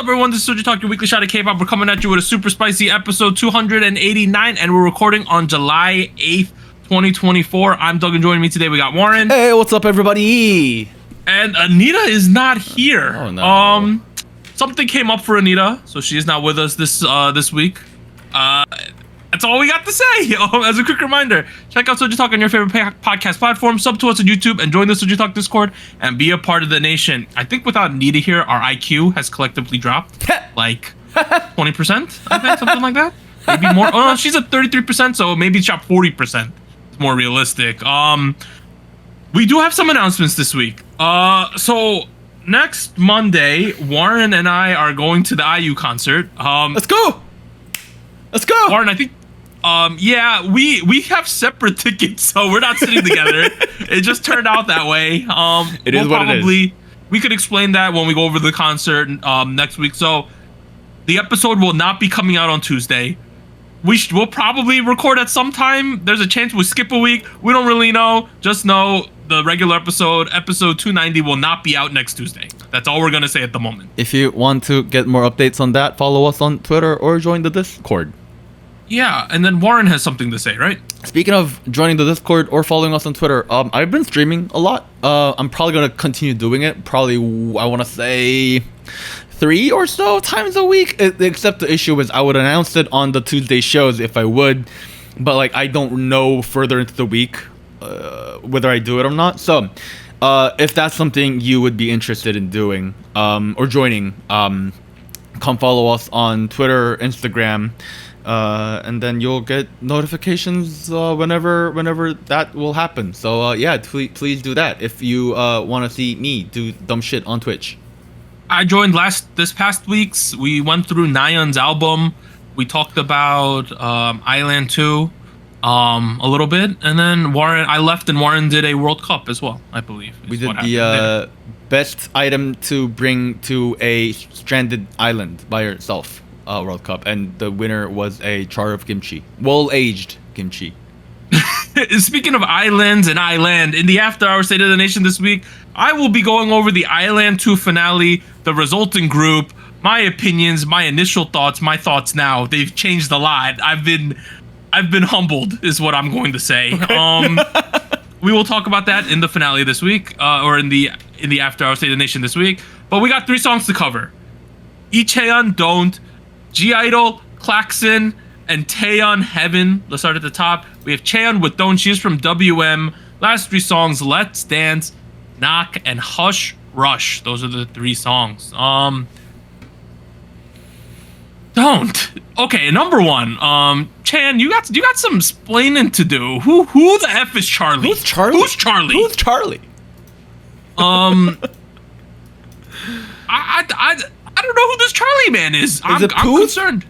everyone? This is SojuTalk, your weekly shot of K-pop. We're coming at you with a super spicy episode 289, and we're recording on July 8th, 2024. I'm Doug, and joining me today we got Warren. Hey, what's up, everybody? And Anita is not here. Oh, no. Something came up for Anita, so she is not with us this week. That's all we got to say. As a quick reminder, check out SojuTalk on your favorite podcast platform, sub to us on YouTube, and join the SojuTalk Discord, and be a part of the nation. I think without Anita here, our IQ has collectively dropped like 20%, I think, something like that. Maybe more. Oh, no, she's at 33%, so maybe it's dropped 40%. It's more realistic. We do have some announcements this week. So next Monday, Warren and I are going to the IU concert. Let's go. Warren, I think, yeah, we have separate tickets, so we're not sitting together. It just turned out that way. It is what it is. We could explain that when we go over the concert next week. So the episode will not be coming out on Tuesday. We'll probably record at some time. There's a chance we'll skip a week. We don't really know. Just know the regular episode 290, will not be out next Tuesday. That's all we're going to say at the moment. If you want to get more updates on that, follow us on Twitter or join the Discord. Yeah, and then Warren has something to say, right? Speaking of joining the Discord or following us on Twitter, I've been streaming a lot. I'm probably going to continue doing it. Probably, I want to say 3 or so times a week. Except the issue is I would announce it on the Tuesday shows if I would. But like I don't know further into the week whether I do it or not. So if that's something you would be interested in doing or joining, come follow us on Twitter, Instagram. And then you'll get notifications whenever that will happen. So yeah, please do that if you want to see me do dumb shit on Twitch. I joined this past week's. We went through Taeyon's album. We talked about Island 2 a little bit, and then I left and Warren did a World Cup as well, I believe. We did the best item to bring to a stranded island by yourself. World Cup, and the winner was a jar of kimchi, well-aged kimchi. Speaking of islands and Island, in the Afterhours State of the Nation this week, I will be going over the Island 2 finale, the resulting group, my opinions, my initial thoughts, my thoughts now. They've changed a lot. I've been humbled, is what I'm going to say. We will talk about that in the finale this week, or in the Afterhours State of the Nation this week. But we got 3 songs to cover: Chaeyeon, Don't, I-DLE, Klaxon, and Taeyeon, Heaven. Let's start at the top. We have Chaeyeon with Don't. She's from WM. Last 3 songs: Let's Dance, Knock, and Hush Rush. Those are the 3 songs. Don't. Okay, number 1. Chaeyeon, you got some explaining to do. Who the F is Charlie? Who's Charlie? Who's Charlie? Who's Charlie? I don't know who this Charlie man is. I'm concerned.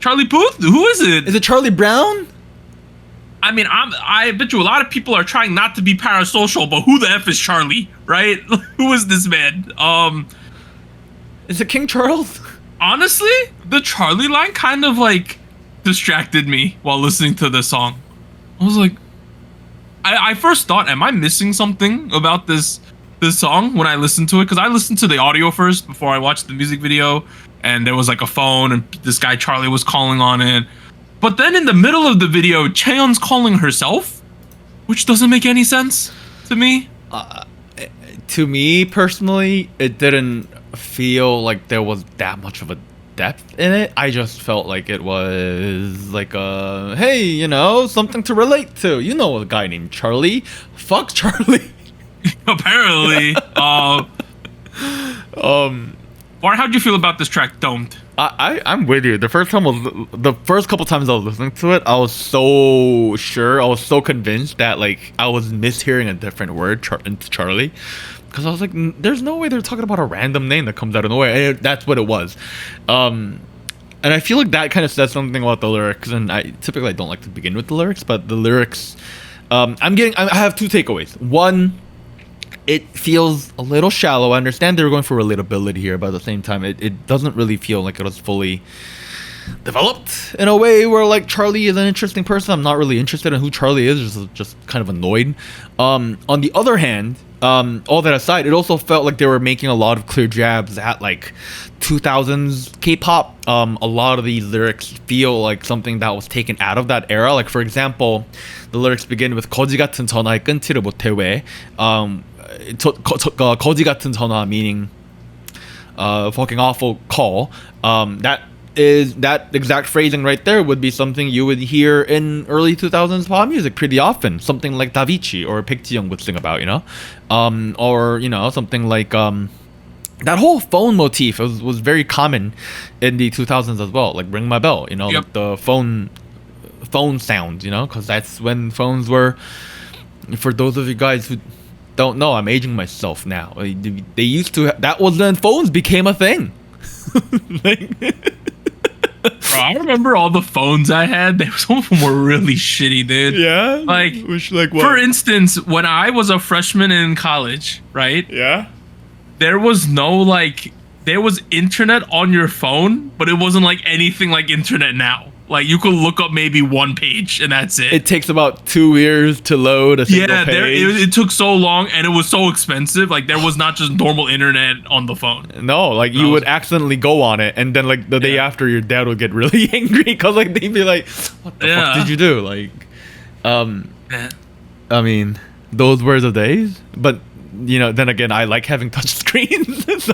Charlie Puth? Who is it? Is it Charlie Brown? I mean, I bet you a lot of people are trying not to be parasocial, but who the F is Charlie, right? Who is this man? Is it King Charles? Honestly, the Charlie line kind of like distracted me while listening to this song. I was like, I first thought, am I missing something about this song when I listened to it? Because I listened to the audio first before I watched the music video, and there was like a phone and this guy Charlie was calling on it. But then in the middle of the video, Chaeyeon's calling herself, which doesn't make any sense to me. To me personally, it didn't feel like there was that much of a depth in it. I just felt like it was like hey, something to relate to. You know, a guy named Charlie. Fuck Charlie. Apparently. Warren, how'd you feel about this track, Don't? I'm with you. The first couple times I was listening to it, I was so sure, I was so convinced that like I was mishearing a different word into Charlie, because I was like, there's no way they're talking about a random name that comes out of nowhere. And that's what it was. And I feel like that kind of says something about the lyrics, and I typically don't like to begin with the lyrics, but the lyrics, I have 2 takeaways. One, it feels a little shallow. I understand they were going for relatability here, but at the same time, it doesn't really feel like it was fully developed in a way where like Charlie is an interesting person. I'm not really interested in who Charlie is, just kind of annoyed. On the other hand, all that aside, it also felt like they were making a lot of clear jabs at like 2000s K-pop. A lot of these lyrics feel like something that was taken out of that era. Like for example, the lyrics begin with 거지 같은 전화에 끊지를 못해 왜. 거지 같은 전화 meaning fucking awful call. That exact phrasing right there would be something you would hear in early 2000s pop music pretty often. Something like Davichi or Baekhyun would sing about, you know, or you know, something like that whole phone motif was very common in the 2000s as well. Like Ring My Bell, you know, like the phone sound, you know, because that's when phones were. For those of you guys who don't know, I'm aging myself now. They used to. That was when phones became a thing. Bro, I remember all the phones I had. Some of them were really shitty, dude. Yeah? Like what? For instance, when I was a freshman in college, right? Yeah? There was there was internet on your phone, but it wasn't like anything like internet now. Like you could look up maybe one page and that's it. It takes about 2 years to load a single page. It took so long and it was so expensive. Like there was not just normal internet on the phone. No, like you would accidentally go on it and then like the day after your dad would get really angry because like they'd be like, what the fuck did you do? Like, I mean, those were the days. But you know, then again, I like having touch screens. So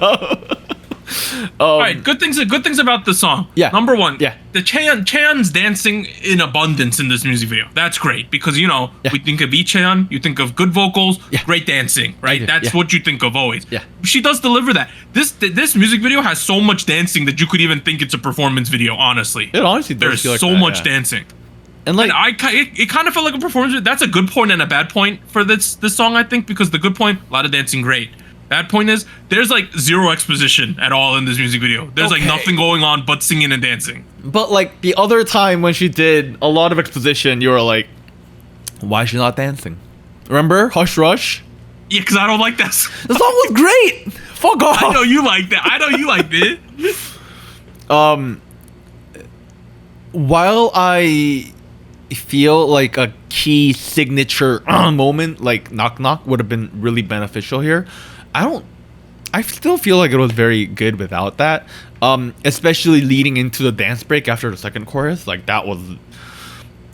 all right, good things about the song. Yeah. Number one, yeah, the Chaeyeon's dancing in abundance in this music video. That's great because you know we think of Chaeyeon, you think of good vocals, great dancing, right? That's what you think of always. Yeah, she does deliver that. This music video has so much dancing that you could even think it's a performance video. Honestly, it honestly there's feel like so that, much dancing. And like it kind of felt like a performance. That's a good point and a bad point for this song, I think, because the good point, a lot of dancing, great. Bad point is there's like zero exposition at all in this music video. There's like nothing going on but singing and dancing. But like the other time when she did a lot of exposition, you were like, why is she not dancing? Remember Hush Rush? Yeah, because I don't like that. The song was great. Fuck off. I know you liked it. I know you liked it. While I feel like a key signature moment like Knock Knock would have been really beneficial here, I still feel like it was very good without that, especially leading into the dance break after the second chorus. Like that was,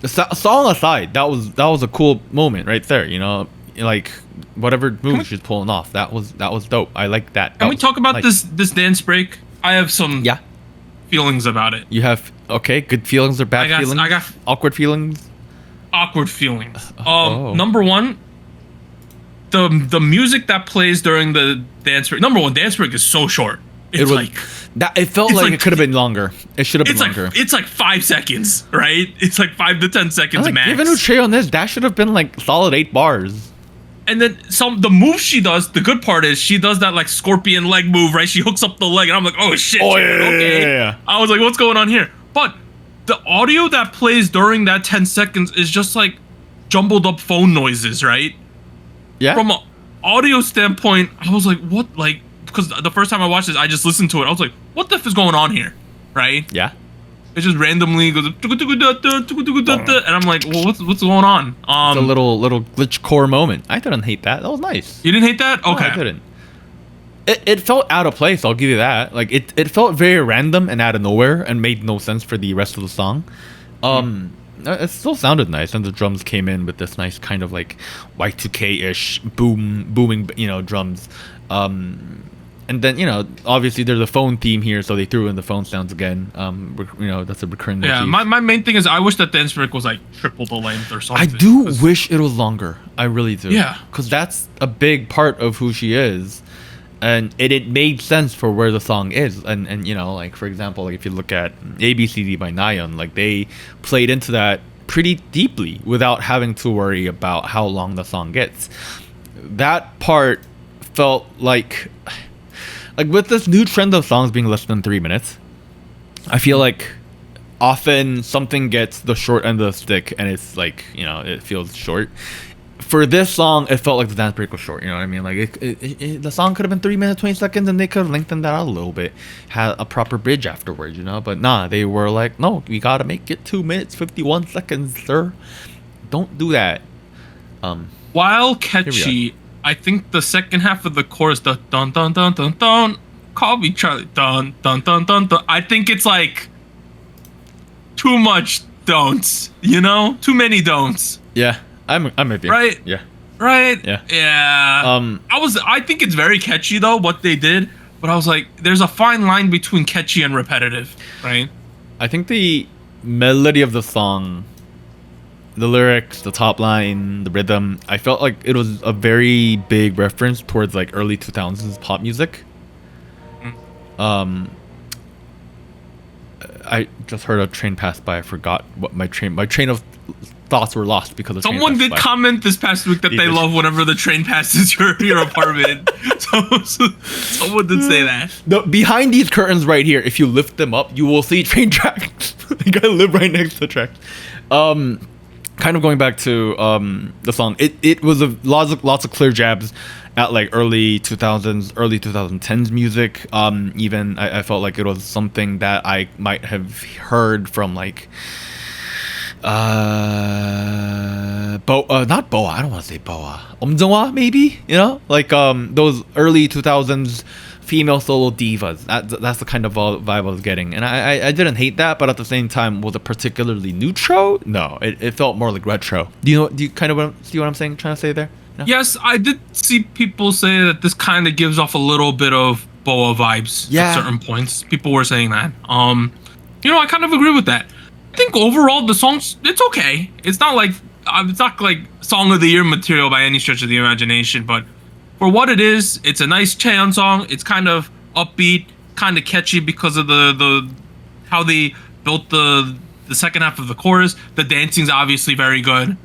song aside, that was a cool moment right there, you know, like whatever move she's pulling off, that was dope. I like that. Can we talk about this dance break? I have some feelings about it. You have good feelings or bad feelings? I got awkward feelings. Awkward feelings. Number one, the music that plays during the dance break. Number one, dance break is so short. It felt like it could have been longer. It should have been longer. It's like 5 seconds, right? It's like 5 to 10 seconds max. Given who Chaeyeon is, that should have been like solid 8 bars. And then the move she does, the good part is she does that like scorpion leg move, right? She hooks up the leg and I'm like, oh shit, okay. I was like, what's going on here? But the audio that plays during that 10 seconds is just like jumbled up phone noises, right? Yeah. From an audio standpoint, I was like, what? Like, because the first time I watched this, I just listened to it. I was like, what the f is going on here? Right? Yeah. It just randomly goes, and I'm like, well, what's going on? It's a little glitch core moment. I didn't hate that. That was nice. You didn't hate that? Okay. No, I didn't. It felt out of place, I'll give you that. Like it felt very random and out of nowhere and made no sense for the rest of the song. It still sounded nice, and the drums came in with this nice kind of like Y2K-ish booming, you know, drums. And then, you know, obviously there's a phone theme here, so they threw in the phone sounds again. You know, that's a recurring motif. Yeah, my main thing is I wish that dance break was like triple the length or something. I do wish it was longer. I really do. Yeah. Because that's a big part of who she is. And it made sense for where the song is. And you know, like, for example, like if you look at ABCD by Taeyeon, like they played into that pretty deeply without having to worry about how long the song gets. That part felt like with this new trend of songs being less than 3 minutes, I feel like often something gets the short end of the stick and it's like, you know, it feels short. for this song, it felt like the dance break was short. You know what I mean? Like the song could have been 3 minutes 20 seconds, and they could have lengthened that out a little bit, had a proper bridge afterwards. You know, but nah, they were like, no, we gotta make it 2 minutes 51 seconds, sir. Don't do that. While catchy, I think the second half of the chorus, the dun dun dun dun dun, call me Charlie, dun dun dun dun dun. I think it's like too much don'ts. You know, too many don'ts. Yeah. I'm with you. Right? Yeah. Right? Yeah. Yeah. I think it's very catchy though, what they did, but I was like, there's a fine line between catchy and repetitive, right? I think the melody of the song, the lyrics, the top line, the rhythm, I felt like it was a very big reference towards like early 2000s pop music. I just heard a train pass by. I forgot what my train of thoughts were lost because of someone did comment this past week that they love whenever the train passes your apartment. So someone did say that. Behind these curtains right here, if you lift them up, you will see train tracks. Like I live right next to the tracks. Kind of going back to the song, it was lots of clear jabs at like early 2000s, early 2010s music. Even I felt like it was something that I might have heard from like not Boa, I don't want to say Boa, Omjongwa maybe, you know, like those early 2000s female solo divas. That's the kind of vibe I was getting, and I didn't hate that, but at the same time, was it particularly neutral? No, it felt more like retro. Do you kind of see what I'm saying, trying to say there? No? Yes, I did see people say that this kind of gives off a little bit of Boa vibes at certain points. People were saying that. You know, I kind of agree with that. I think overall the song's it's okay. It's not like song of the year material by any stretch of the imagination, but for what it is, it's a nice Chaeyeon song. It's kind of upbeat, kind of catchy because of the how they built the second half of the chorus. The dancing's obviously very good.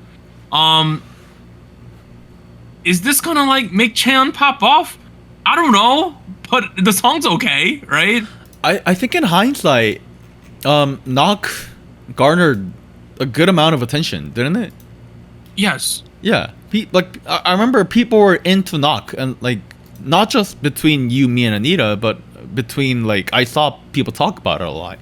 Is this gonna like make Chaeyeon pop off? I don't know, but the song's okay, right? I think in hindsight, Knock garnered a good amount of attention, didn't it? Yes. Yeah. Like I remember people were into Knock, and like not just between you, me, and Anita, but between like I saw people talk about it a lot.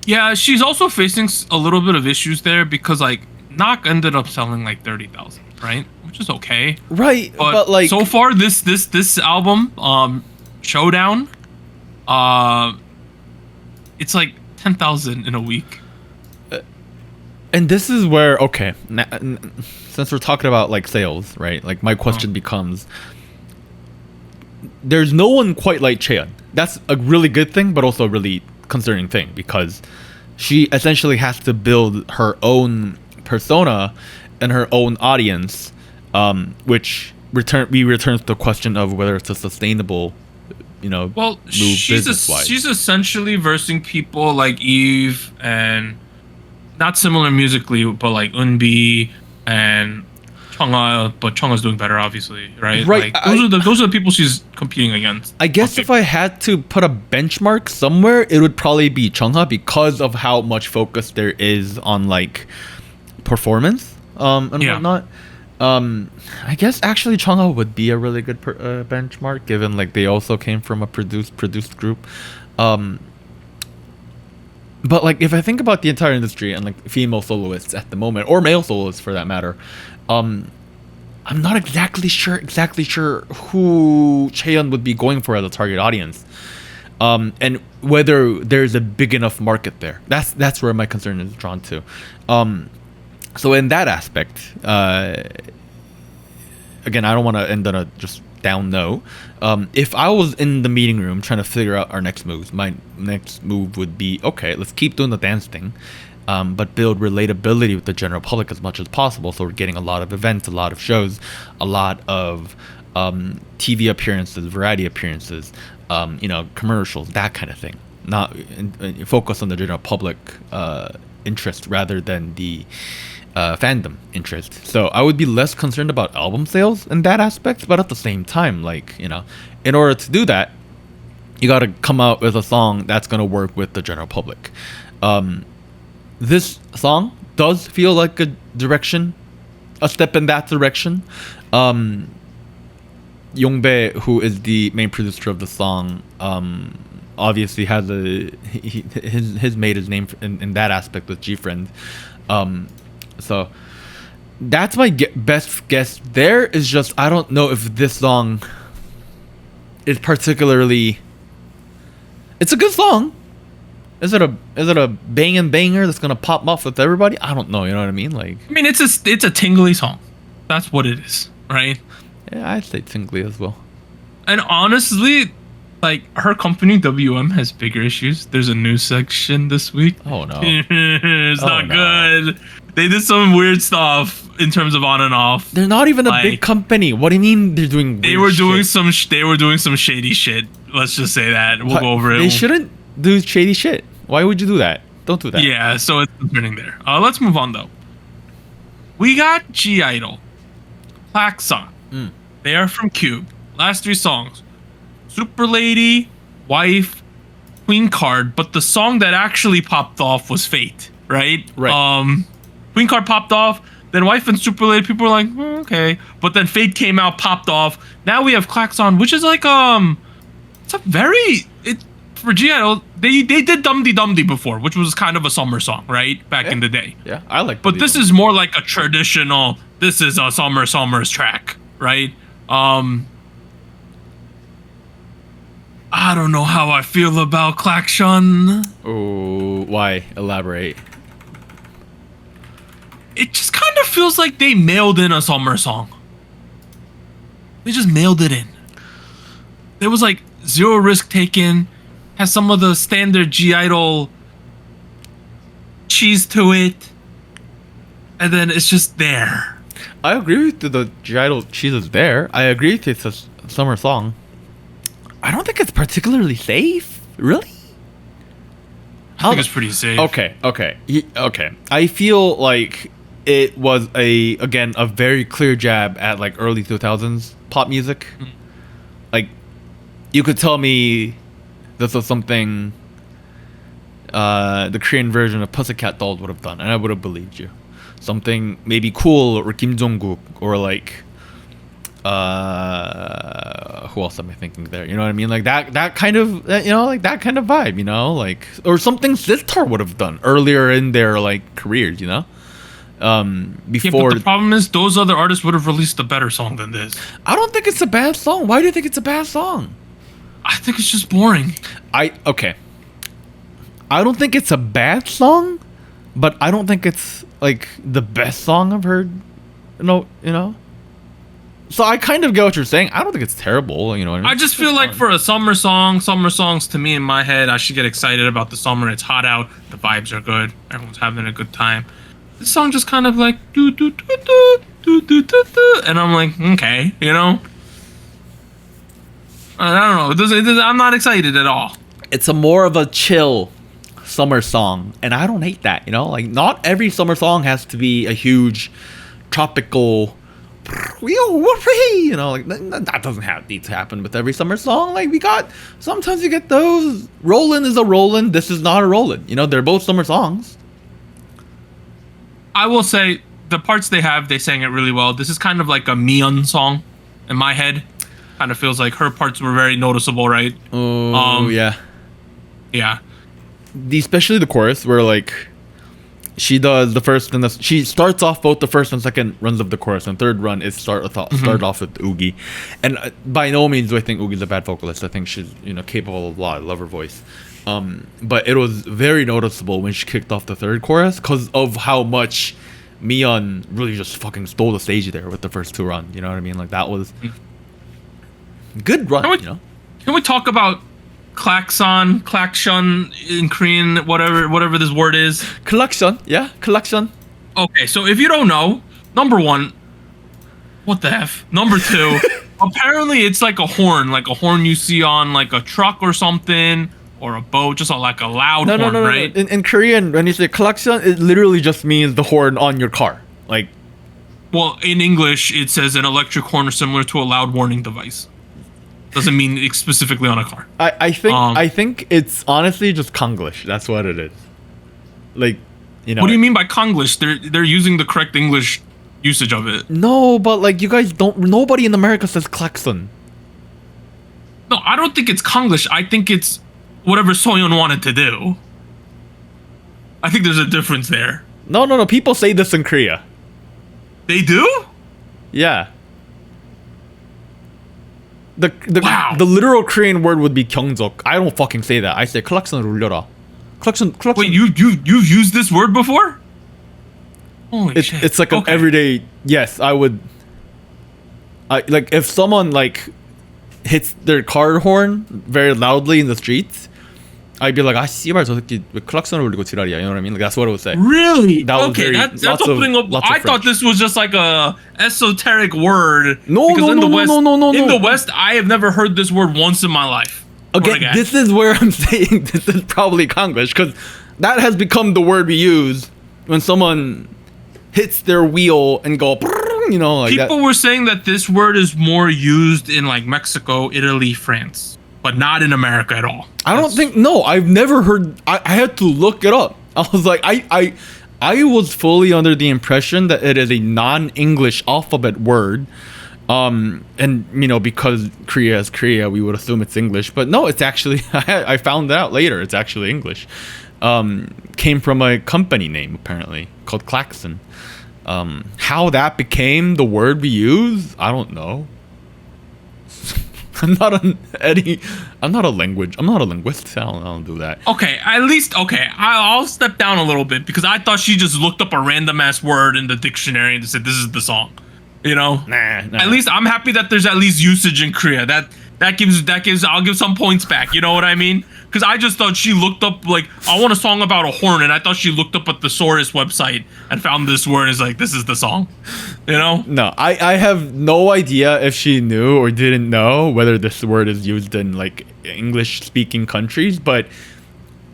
Yeah, she's also facing a little bit of issues there because like Knock ended up selling like 30,000, right? Which is okay. Right, but like so far this album, Showdown, it's like 10,000 in a week. And this is where, okay, since we're talking about like sales, right? Like my question becomes, there's no one quite like Chaeyeon. That's a really good thing, but also a really concerning thing because she essentially has to build her own persona and her own audience, which returns to the question of whether it's a sustainable, you know, well, move business-wise. She's essentially versing people like Eve and not similar musically, but like Eunbi and Chungha, but Chungha's doing better, obviously, right? Right. Like, those are the people she's competing against. I guess if I had to put a benchmark somewhere, it would probably be Chungha because of how much focus there is on like performance and whatnot. I guess actually Chungha would be a really good benchmark, given like they also came from a produced group. But like if I think about the entire industry and like female soloists at the moment, or male soloists for that matter, I'm not exactly sure who Chaeyeon would be going for as a target audience, and whether there's a big enough market there. That's where my concern is drawn to. So in that aspect, again, I don't want to end on a just down no. If I was in the meeting room trying to figure out our next moves, my next move would be, okay, let's keep doing the dance thing, but build relatability with the general public as much as possible. So we're getting a lot of events, a lot of shows, a lot of TV appearances, variety appearances, commercials, that kind of thing. Not focus on the general public interest rather than the fandom interest. So I would be less concerned about album sales in that aspect, but at the same time, like, in order to do that, you got to come out with a song that's going to work with the general public. This song does feel like a direction a step in that direction. Yongbae, who is the main producer of the song, obviously has his made his name in that aspect with G-Friend. So that's my best guess. There is just, I don't know if this song is particularly. It's a good song. Is it a banging banger that's gonna pop off with everybody? I don't know. You know what I mean? Like, I mean, it's a tingly song. That's what it is, right? yeah, I'd say tingly as well. And honestly, like, her company WM has bigger issues. There's a news section this week. Oh no, it's not no. good. They did some weird stuff in terms of on and off. they're not even a Like, big company. What do you mean they're doing? They weird were doing shit? they were doing some shady shit. Let's just say that. We'll go over it. They shouldn't do shady shit. Why would you do that? Don't do that. Yeah, so it's concerning there. Let's move on though. We got G-Idle, Klaxon. They are from Cube. Last 3 songs: Super Lady, Wife, Queen Card. But the song that actually popped off was Fate, right? Right. Queen Card popped off. Then Wife and Super Lady, people were like, okay. But then Fate came out, popped off. Now we have Klaxon, which is like it's a very for G-Idle. They did Dum Dee Dum Dee before, which was kind of a summer song, right? Back in the day. Yeah, I like. But this is more like a traditional. This is a summer's track, right? I don't know how I feel about Klaxon. Oh, why? Elaborate. It just kind of feels like they mailed in a summer song. They just mailed it in. There was like zero risk taken. Has some of the standard G-Idle cheese to it. And then it's just there. I agree with the G-Idle cheese is there. I agree with it's a summer song. I don't think it's particularly safe. Really? I think it's pretty safe. Okay. I feel like it was a very clear jab at like early 2000s pop music. Like, you could tell me this was something the Korean version of Pussycat Dolls would have done, and I would have believed you. Something maybe cool, or Kim Jong-kook, or like who else am I thinking there? You know what I mean? Like that kind of like that kind of vibe, like, or something Sistar would have done earlier in their like careers, before. Yeah, but the problem is those other artists would have released a better song than this. I don't think it's a bad song. Why do you think it's a bad song? I think it's just boring. I don't think it's a bad song, but I don't think it's like the best song I've heard. So I kind of get what you're saying. I don't think it's terrible. I just feel like for a summer songs to me in my head, I should get excited about the summer. It's hot out. The vibes are good. Everyone's having a good time. This song just kind of like do do do do do do do do, and I'm like, okay, I don't know. I'm not excited at all. It's a more of a chill summer song, and I don't hate that. Like, not every summer song has to be a huge tropical. Like that doesn't need to happen with every summer song. Like, sometimes you get those. Rollin' is a rollin'. This is not a rollin'. They're both summer songs. I will say the parts they sang it really well. This is kind of like a Miyeon song in my head. Kind of feels like her parts were very noticeable, right? Oh, yeah. Yeah. Especially the chorus, where like she does the first and she starts off both the first and second runs of the chorus, and third run is start off with Oogie. And by no means do I think Oogie's a bad vocalist. I think she's capable of a lot. I love her voice. But it was very noticeable when she kicked off the third chorus because of how much Miyeon really just fucking stole the stage there with the first 2 runs. You know what I mean? Like, that was good run. Can we talk about Klaxon in Korean, whatever this word is? Klaxon, yeah, Klaxon. Okay, so if you don't know, number 1, what the F? Number 2, apparently it's like a horn you see on like a truck or something, or a boat, just like a loud horn, right? No. In Korean, when you say Klaxon, it literally just means the horn on your car. Like, well, in English, it says an electric horn or similar to a loud warning device. Doesn't mean specifically on a car. I think it's honestly just Konglish. That's what it is. Like, What do you mean by Konglish? They're using the correct English usage of it. No, but like you guys don't. Nobody in America says Klaxon. No, I don't think it's Konglish. I think it's whatever Soyeon wanted to do. I think there's a difference there. No. People say this in Korea. They do? Yeah. The Wow. the literal Korean word would be 경적. I don't fucking say that. I say 클락선을 울려라. 클락선. Wait, you've used this word before? Holy shit. It's like an everyday. Yes, I would. Like if someone like hits their car horn very loudly in the streets, I'd be like, "Ah, 씨발 저 새끼 왜 클락선을 울리고 지랄이야?" You know what I mean? Like that's what I would say. Really? That was okay, very- that's lots of- opening up. lots of I thought French. this was just like a esoteric word. No, because no, in the no, West, no, no, no, In no. the West, I have never heard this word once in my life. Again, this is where I'm saying this is probably Konglish because that has become the word we use when someone hits their wheel and go, you know, like People that. were saying that this word is more used in like Mexico, Italy, France, but not in America at all. I don't think. No, I've never heard. I had to look it up. I was like, I was fully under the impression that it is a non-English alphabet word. And you know, because Korea is Korea, we would assume it's English, but no, it's actually. I found out later. It's actually English. Came from a company name apparently called Klaxon. How that became the word we use, I don't know. I'm not a linguist. I don't do that. Okay, at least I'll step down a little bit because I thought she just looked up a random ass word in the dictionary and said this is the song. You know? Nah. At least I'm happy that there's at least usage in Korea. That gives I'll give some points back. You know what I mean? Because I just thought she looked up like I want a song about a horn, and I thought she looked up at the Thesaurus website and found this word and is like, this is the song. You know? No, I have no idea if she knew or didn't know whether this word is used in like English speaking countries, but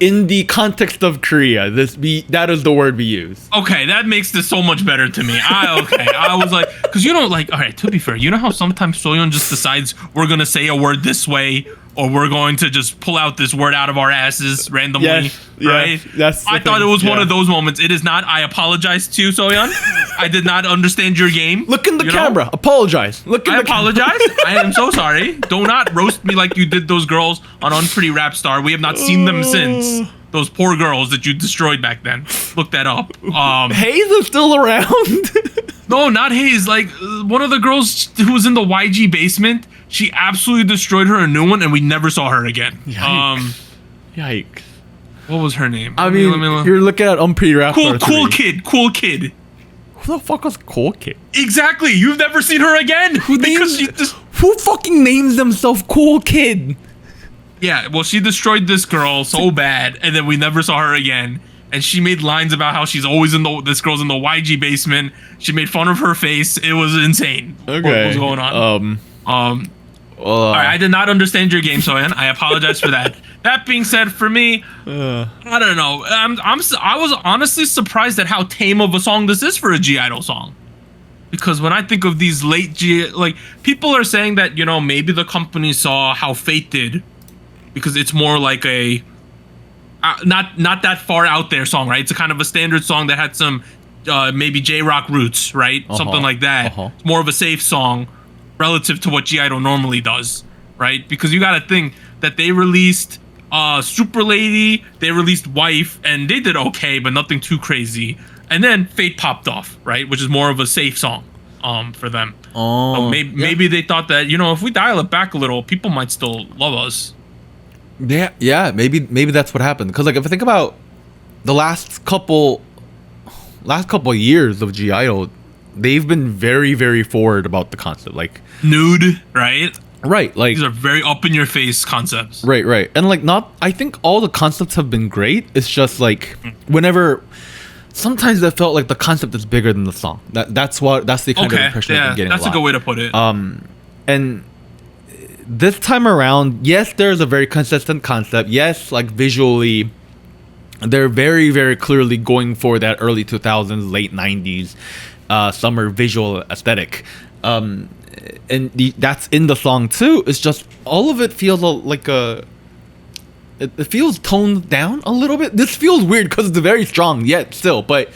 in the context of Korea, that is the word we use. Okay, that makes this so much better to me. I was like, because you don't like. All right, to be fair, you know how sometimes Soyeon just decides we're gonna say a word this way, or we're going to just pull out this word out of our asses randomly, right? Yes, I thought it was one of those moments. It is not. I apologize to you, Soyeon. I did not understand your game. Look in the you know? camera. Apologize. Look in I the apologize. I am so sorry. Do not roast me like you did those girls on Unpretty Rap Star. We have not seen them since. Those poor girls that you destroyed back then. Look that up. Hayes is still around. No, not Hayes. Like one of the girls who was in the YG basement. She absolutely destroyed her a new one, and we never saw her again. Yikes. Yikes. What was her name? I mean, you're looking at Unpretty Rap Star 3. Cool kid. Who the fuck was Cool Kid? Exactly. You've never seen her again. Who fucking names themselves Cool Kid? Yeah, well, she destroyed this girl so bad, and then we never saw her again. And she made lines about how she's always this girl's in the YG basement. She made fun of her face. It was insane. Okay. What was going on? All right, I did not understand your game, Soyeon. I apologize for that. That being said, for me, I don't know. I was honestly surprised at how tame of a song this is for a G-Idol song. Because when I think of these late people are saying that, you know, maybe the company saw how Fate did, because it's more like a not that far out there song, right? It's a kind of a standard song that had some maybe J-Rock roots, right? Something like that. It's more of a safe song relative to what G-Idol normally does, right? Because you gotta think that they released Super Lady, they released Wife, and they did okay, but nothing too crazy. And then Fate popped off, right? Which is more of a safe song for them. So maybe they thought that, you know, if we dial it back a little, people might still love us. Yeah, maybe that's what happened. Because like if I think about the last couple of years of G-Idol, they've been very, very forward about the concept. Like nude, right? Right, like these are very up in your face concepts. Right. And like I think all the concepts have been great. It's just like whenever sometimes I felt like the concept is bigger than the song. That's the kind of impression I've been getting. That's a good way to put it. And this time around, yes, there's a very consistent concept. Yes, like visually, they're very, very clearly going for that early 2000s, late 90s summer visual aesthetic. And that's in the song too. It's just all of it feels like it feels toned down a little bit. This feels weird because it's very strong yet still, but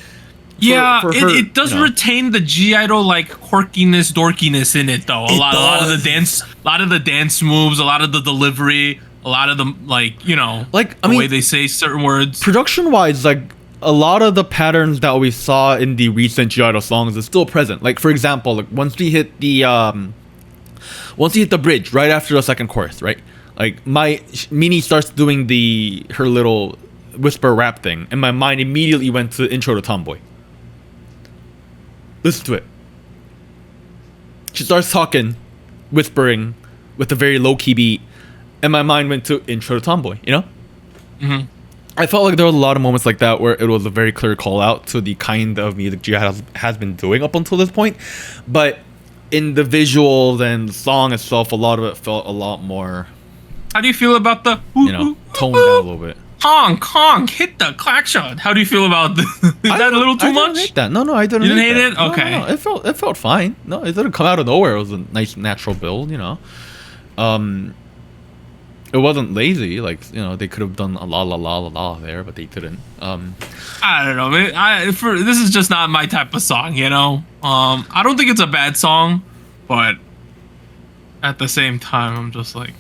Yeah, for her, it does retain the G-idol like quirkiness, dorkiness in it though. A lot of the dance moves, a lot of the delivery, a lot of the the way they say certain words. Production wise, like a lot of the patterns that we saw in the recent G-idol songs is still present. Like for example, like once you hit the bridge right after the second chorus, right? Like Minnie starts doing her little whisper rap thing, and my mind immediately went to Intro to Tomboy. Listen to it. She starts talking, whispering, with a very low-key beat, and my mind went to Intro to Tomboy, you know? Mm-hmm. I felt like there was a lot of moments like that where it was a very clear call-out to the kind of music G has been doing up until this point, but in the visuals and the song itself, a lot of it felt a lot more... How do you feel about the... toned down a little bit. Honk, hit the klaxon. How do you feel about this? Is that a little too much? I didn't hate that. No, I didn't. You didn't hate that. it? Okay. No, it felt fine. No, it didn't come out of nowhere. It was a nice natural build, It wasn't lazy. Like, they could have done a la there, but they didn't. I don't know. This is just not my type of song, I don't think it's a bad song, but at the same time, I'm just like...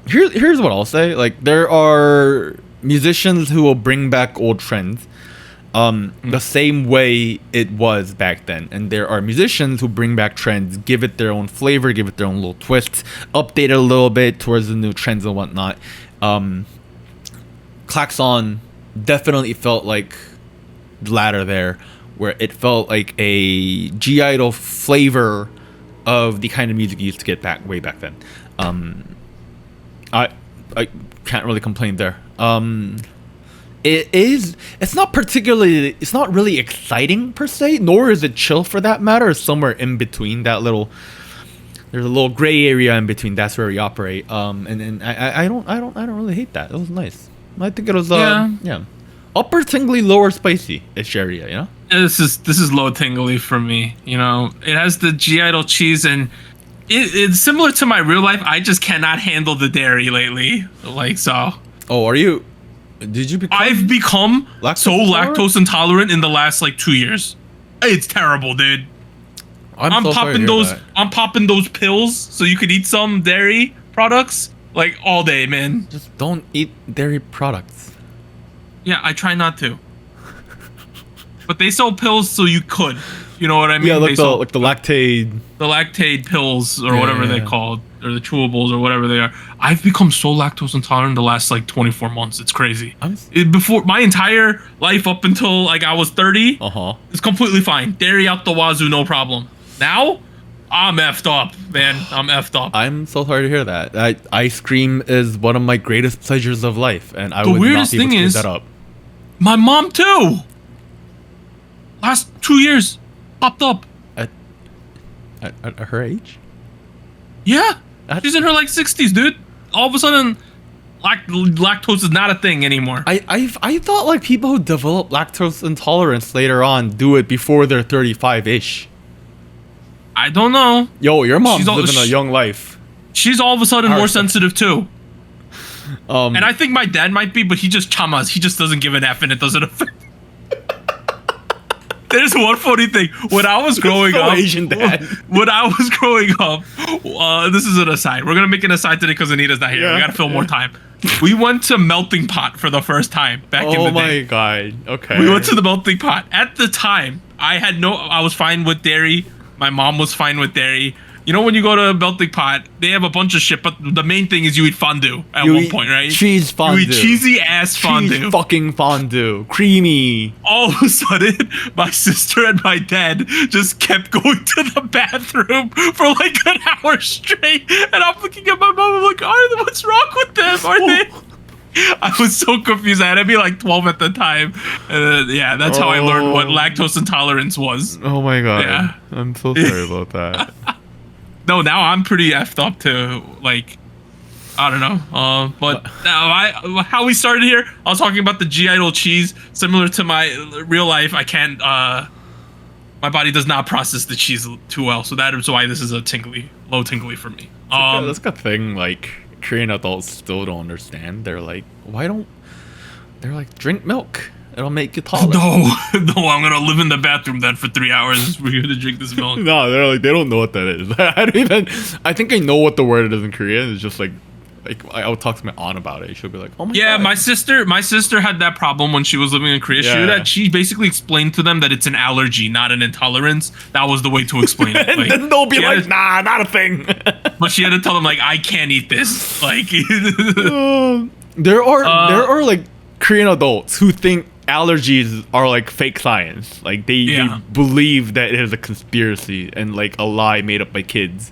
Here's what I'll say. Like, there are musicians who will bring back old trends the same way it was back then, and there are musicians who bring back trends, give it their own flavor, give it their own little twist, update it a little bit towards the new trends and whatnot. Klaxon definitely felt like the latter there, where it felt like a G-idol flavor of the kind of music you used to get way back then. I can't really complain there. It's not really exciting per se, nor is it chill for that matter. It's somewhere in between that there's a little gray area in between. That's where we operate. And I don't really hate that. It was nice. I think it was upper tingly, lower spicy ish area, This is low tingly for me, It has the G-idol cheese, and it's similar to my real life. I just cannot handle the dairy lately. Oh, are you? Did you become? I've become lactose intolerant in the last 2 years. It's terrible, dude. I'm popping those pills so you could eat some dairy products all day, man. Just don't eat dairy products. Yeah, I try not to. But they sell pills so you could. You know what I mean? Yeah, like the lactate. The lactate pills or whatever they're called, or the chewables or whatever they are. I've become so lactose intolerant the last 24 months. It's crazy. Before my entire life up until I was 30, it's completely fine. Dairy out the wazoo, no problem. Now, I'm effed up, man. I'm effed up. I'm so sorry to hear that. Ice cream is one of my greatest pleasures of life, and I would not be able to give that up. My mom too. Last 2 years, popped up. At her age? Yeah, she's in her 60s, dude. All of a sudden, lactose is not a thing anymore. I thought people who develop lactose intolerance later on do it before they're 35-ish. I don't know. Yo, your mom's living a young life. She's all of a sudden more sensitive too. And I think my dad might be, but he just chamas. He just doesn't give an F, and it doesn't affect. There's one funny thing. When I was growing up, Asian dad. When I was growing up, this is an aside. We're gonna make an aside today because Anita's not here. Yeah. We gotta fill more time. We went to Melting Pot for the first time back in the day. Oh my god. Okay. We went to the Melting Pot. At the time, I was fine with dairy. My mom was fine with dairy. When you go to Melting Pot, they have a bunch of shit, but the main thing is you eat fondue at one point, right? Cheese fondue. You eat cheesy ass fondue. Cheese fucking fondue. Creamy. All of a sudden, my sister and my dad just kept going to the bathroom for an hour straight. And I'm looking at my mom, I'm like, what's wrong with them? Are they? I was so confused. I had to be 12 at the time. That's how I learned what lactose intolerance was. Oh my god. Yeah. I'm so sorry about that. No, now I'm pretty effed up too. I don't know. But how we started here, I was talking about the G-idol cheese. Similar to my real life, I can't. My body does not process the cheese too well, so that is why this is a low tingly for me. That's a thing. Korean adults still don't understand. They're like, drink milk. It'll make you taller. No, I'm gonna live in the bathroom then for 3 hours. We're gonna drink this milk. No, they're like, they don't know what that is. I think I know what the word is in Korean. It's just like I'll talk to my aunt about it. She'll be like, oh my god. My sister had that problem when she was living in Korea. Yeah. She basically explained to them that it's an allergy, not an intolerance. That was the way to explain it. And then they'll be like, nah, not a thing. But she had to tell them like, I can't eat this. Like, there are like Korean adults who think allergies are like fake science. Like they believe that it is a conspiracy and like a lie made up by kids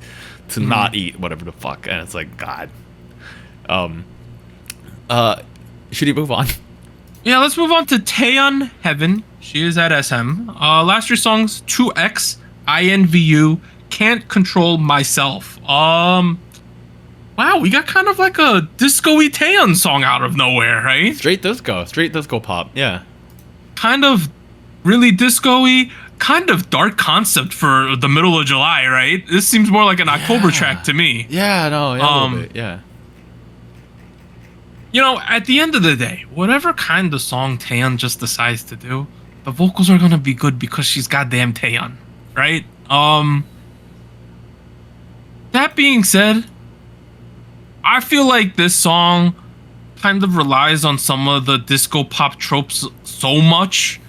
to not eat whatever the fuck. And it's like, God. Should we move on? Yeah, let's move on to Taeyeon Heaven. She is at SM. Last year's songs 2X, INVU, Can't Control Myself. Wow, we got kind of like a disco-y Taeyeon song out of nowhere, right? Straight disco pop, yeah. Kind of really disco-y, kind of dark concept for the middle of July, right? This seems more like an October track to me. Yeah, no, yeah, a little bit, yeah. You know, at the end of the day, whatever kind of song Taeyeon just decides to do, the vocals are gonna be good because she's goddamn Taeyeon, right? That being said, I feel like this song kind of relies on some of the disco pop tropes so much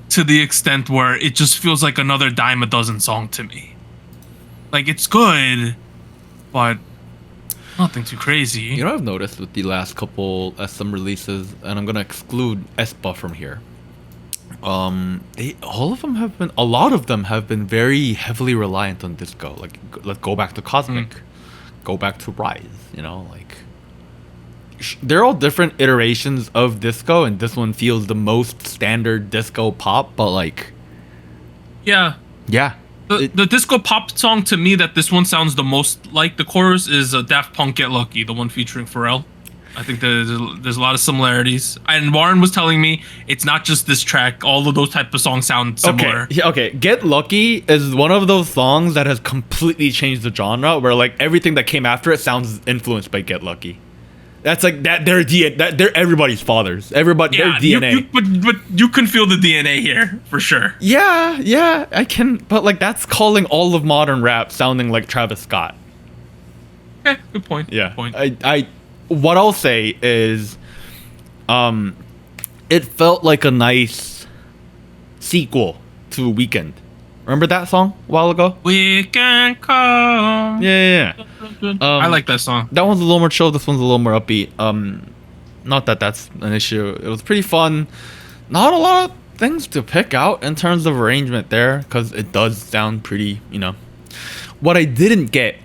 to the extent where it just feels like another dime a dozen song to me. Like, it's good, but nothing too crazy. You know what I've noticed with the last couple SM releases, and I'm gonna exclude aespa from here. A lot of them have been very heavily reliant on disco. Like, let's go back to Cosmic, go back to Rise. You know, like they're all different iterations of disco, and this one feels the most standard disco pop. But like, yeah. The disco pop song to me that this one sounds the most like the chorus is Daft Punk Get Lucky, the one featuring Pharrell. I think there's a lot of similarities. And Warren was telling me it's not just this track. All of those type of songs sound similar. Okay. Get Lucky is one of those songs that has completely changed the genre, where like everything that came after it sounds influenced by Get Lucky. That's like that. They're everybody's fathers. Their DNA. But you can feel the DNA here for sure. Yeah, I can. But like that's calling all of modern rap sounding like Travis Scott. Okay, good point. Yeah. Good point. What I'll say is, it felt like a nice sequel to Weekend. Remember that song a while ago? We can come. Yeah. I like that song. That one's a little more chill. This one's a little more upbeat. Not that that's an issue. It was pretty fun. Not a lot of things to pick out in terms of arrangement there, because it does sound pretty, you know. What I didn't get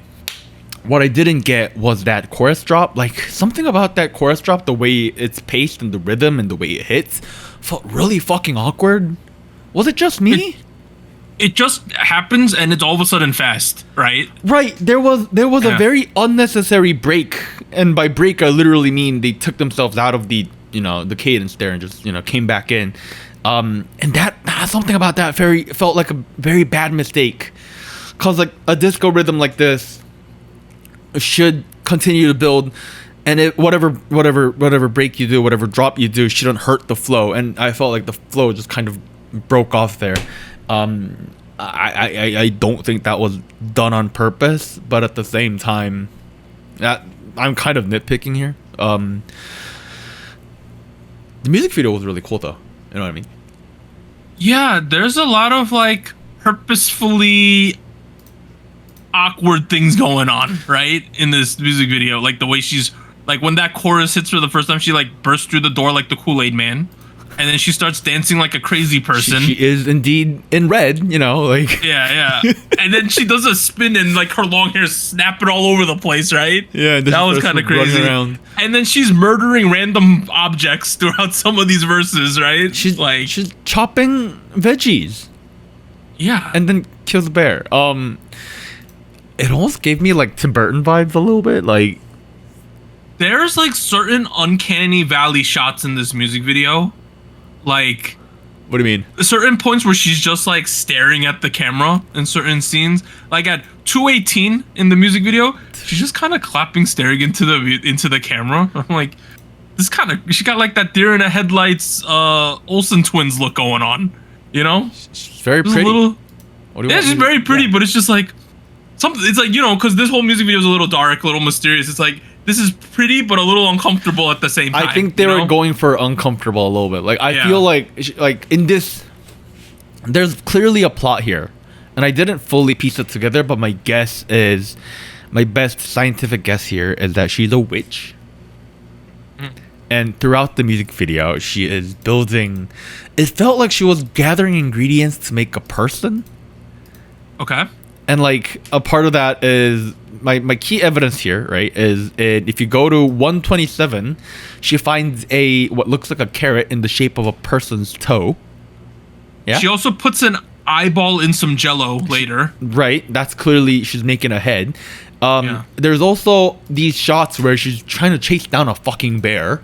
was that chorus drop. Like, something about that chorus drop, the way it's paced and the rhythm and the way it hits, felt really fucking awkward. Was it just me? It just happens and it's all of a sudden fast, right? Right. There was a very unnecessary break, and by break I literally mean they took themselves out of the cadence there and just came back in. And that something about that felt like a very bad mistake, cause like a disco rhythm like this should continue to build, and whatever break you do, whatever drop you do, shouldn't hurt the flow. And I felt like the flow just kind of broke off there. I don't think that was done on purpose, but at the same time, I'm kind of nitpicking here. The music video was really cool though. You know what I mean? Yeah, there's a lot of like purposefully awkward things going on, right? In this music video, like the way she's like, when that chorus hits for the first time, she like bursts through the door like the Kool-Aid Man. And then she starts dancing like a crazy person. She is indeed in red, like. Yeah. And then she does a spin and like her long hair snapping all over the place, right? Yeah, that was kind of crazy. Around. And then she's murdering random objects throughout some of these verses, right? She's chopping veggies. Yeah. And then kills a bear. It almost gave me like Tim Burton vibes a little bit, like. There's like certain uncanny valley shots in this music video. Like, what do you mean? Certain points where she's just like staring at the camera in certain scenes. Like at 2:18 in the music video, she's just kind of clapping, staring into the camera. I'm like, she got like that deer in the headlights Olsen twins look going on, you know? She's very Just pretty. a little, What do you yeah, want she's me to- very pretty, yeah. but it's just like something. It's like, you know, because this whole music video is a little dark, a little mysterious. It's like this is pretty, but a little uncomfortable at the same time. I think they you were know? going for uncomfortable a little bit. Like I Yeah. feel like in this, there's clearly a plot here, and I didn't fully piece it together. But my best scientific guess here is that she's a witch. And throughout the music video, she is building. It felt like she was gathering ingredients to make a person. Okay. And like a part of that is my key evidence here, right? Is if you go to 127, she finds what looks like a carrot in the shape of a person's toe. Yeah. She also puts an eyeball in some jello later. Right. That's clearly she's making a head. Yeah. There's also these shots where she's trying to chase down a fucking bear.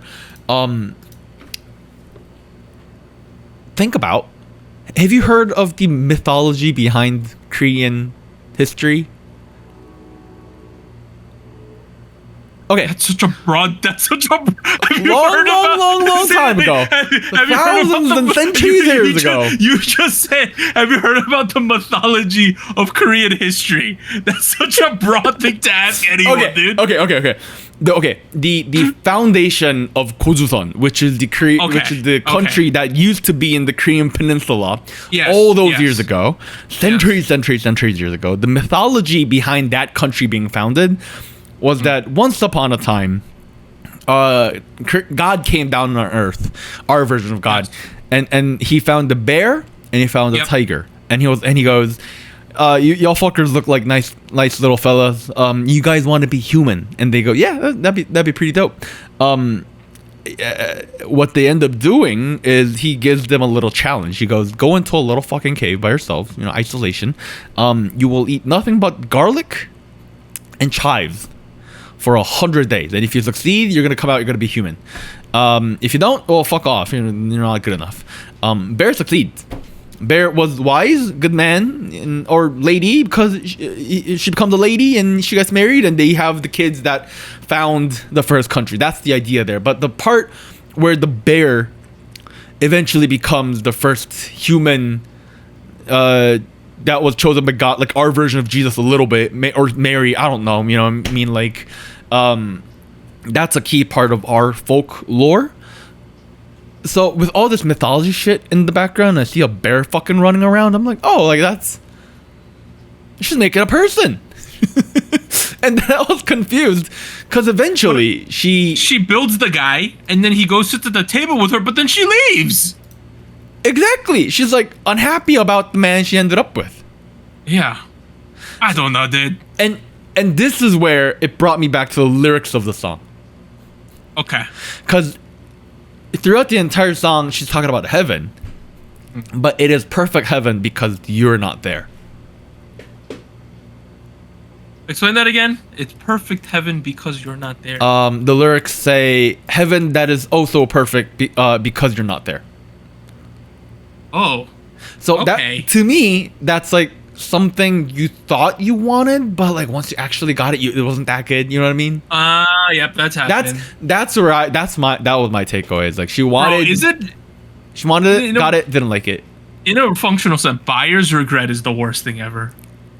Think about. Have you heard of the mythology behind Korean history? Okay. That's such a broad. Have you Long, heard long, about- long, long time ago. Have you heard about Thousands and centuries years ago. You just said, have you heard about the mythology of Korean history? That's such a broad thing to ask anyone, dude. Okay. The foundation of Gojuseon, which is the country that used to be in the Korean Peninsula, Yes, all those yes. years ago, centuries years ago. The mythology behind that country being founded was that once upon a time, God came down on Earth, our version of God, and he found a bear and he found a tiger, and he goes, y'all fuckers look like nice little fellas. You guys want to be human? And they go, yeah, that'd be pretty dope. What they end up doing is he gives them a little challenge. He goes, go into a little fucking cave by yourself, isolation. You will eat nothing but garlic and chives for 100 days, and if you succeed, you're gonna come out, you're gonna be human. If you don't, well, fuck off, you're not good enough. Bear succeeds. Bear was wise, good man, or lady, because she becomes a lady and she gets married and they have the kids that found the first country. That's the idea there. But the part where the bear eventually becomes the first human that was chosen by God, like our version of Jesus a little bit, or Mary, I don't know, I mean, like, that's a key part of our folklore. So with all this mythology shit in the background, I see a bear fucking running around. I'm like, oh, like that's, she's making a person. And then I was confused because eventually she builds the guy and then he goes sits at the table with her, but then she leaves. Exactly. She's like unhappy about the man she ended up with. Yeah. I don't know, dude. And this is where it brought me back to the lyrics of the song. Okay. Because throughout the entire song, she's talking about heaven, but it is perfect heaven because you're not there. Explain that again. It's perfect heaven because you're not there. The lyrics say heaven that is also perfect because you're not there. Oh. So Okay. that, to me, that's like something you thought you wanted, but like once you actually got it, it wasn't that good. You know what I mean? Yep, that's happening. That was my takeaway. Is like she wanted. Bro, is it? She wanted it, got it, didn't like it. In a functional sense, buyer's regret is the worst thing ever,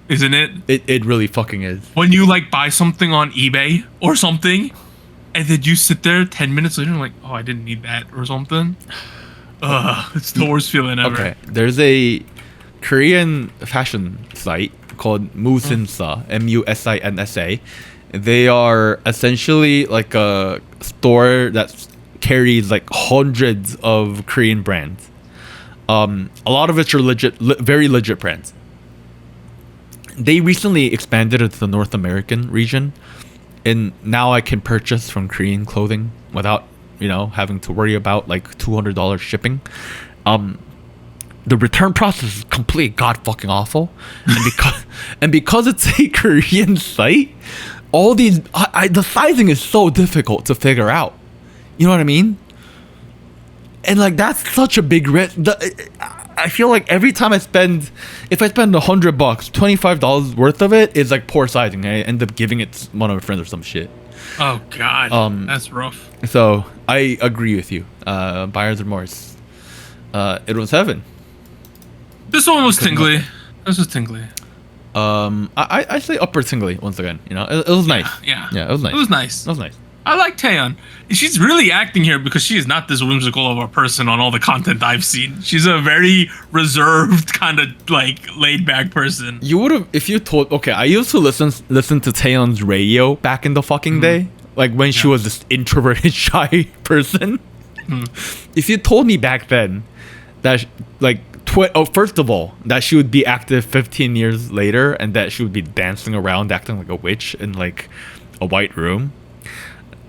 isn't it? It really fucking is. When you like buy something on eBay or something, and then you sit there 10 minutes later and like, oh, I didn't need that or something. It's the worst feeling ever. Okay, there's a Korean fashion site called Musinsa, Musinsa. They are essentially like a store that carries like hundreds of Korean brands. A lot of which are very legit brands. They recently expanded into the North American region, and now I can purchase from Korean clothing without, having to worry about like $200 shipping. The return process is completely god fucking awful, and because it's a Korean site, all these the sizing is so difficult to figure out. You know what I mean? And like that's such a big risk. I feel like every time if I spend $100, $25 worth of it is like poor sizing. I end up giving it to one of my friends or some shit. Oh God, that's rough. So I agree with you. Buyer's remorse. It was heaven. This one was tingly. This was tingly. I say upper tingly once again. You know, it was nice. Yeah. It was nice. It was nice. It was nice. I like Taeyeon. She's really acting here because she is not this whimsical of a person on all the content I've seen. She's a very reserved, kind of like laid back person. You would have if you told. Okay, I used to listen to Taeyeon's radio back in the fucking day, like when she was this introverted, shy person. If you told me back then that first of all, that she would be active 15 years later and that she would be dancing around acting like a witch in like a white room,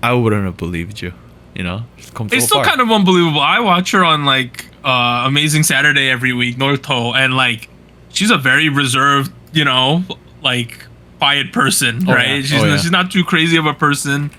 I wouldn't have believed you. You know, It's still kind of unbelievable. I watch her on like Amazing Saturday every week, Norto, and like she's a very reserved, you know, like quiet person, right? Yeah. She's not too crazy of a person.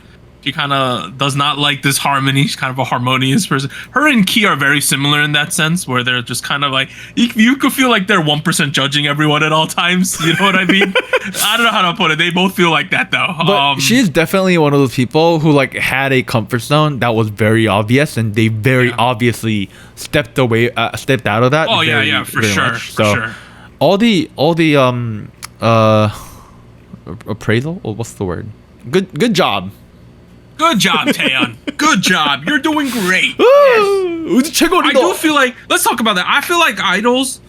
She kind of does not like this harmony. She's kind of a harmonious person. Her and Key are very similar in that sense, where they're just kind of like you could feel like they're 1% judging everyone at all times. You know what I mean? I don't know how to put it. They both feel like that though. But she's definitely one of those people who like had a comfort zone that was very obvious, and they very obviously stepped out of that. Oh yeah, for sure, much. for sure. All the appraisal. Or what's the word? Good job. Good job, Taeyeon. Good job. You're doing great. Yes. I do feel like, let's talk about that. I feel like idols,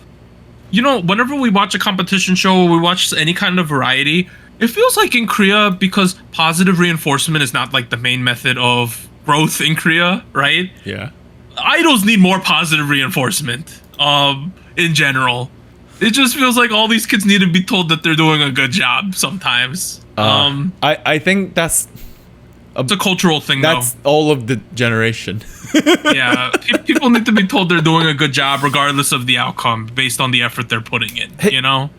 you know, whenever we watch a competition show or we watch any kind of variety, it feels like in Korea, because positive reinforcement is not like the main method of growth in Korea, right? Yeah. Idols need more positive reinforcement in general. It just feels like all these kids need to be told that they're doing a good job sometimes. I think that's it's a cultural thing, that's though. all of the generation. Yeah, people need to be told they're doing a good job regardless of the outcome, based on the effort they're putting in. You know.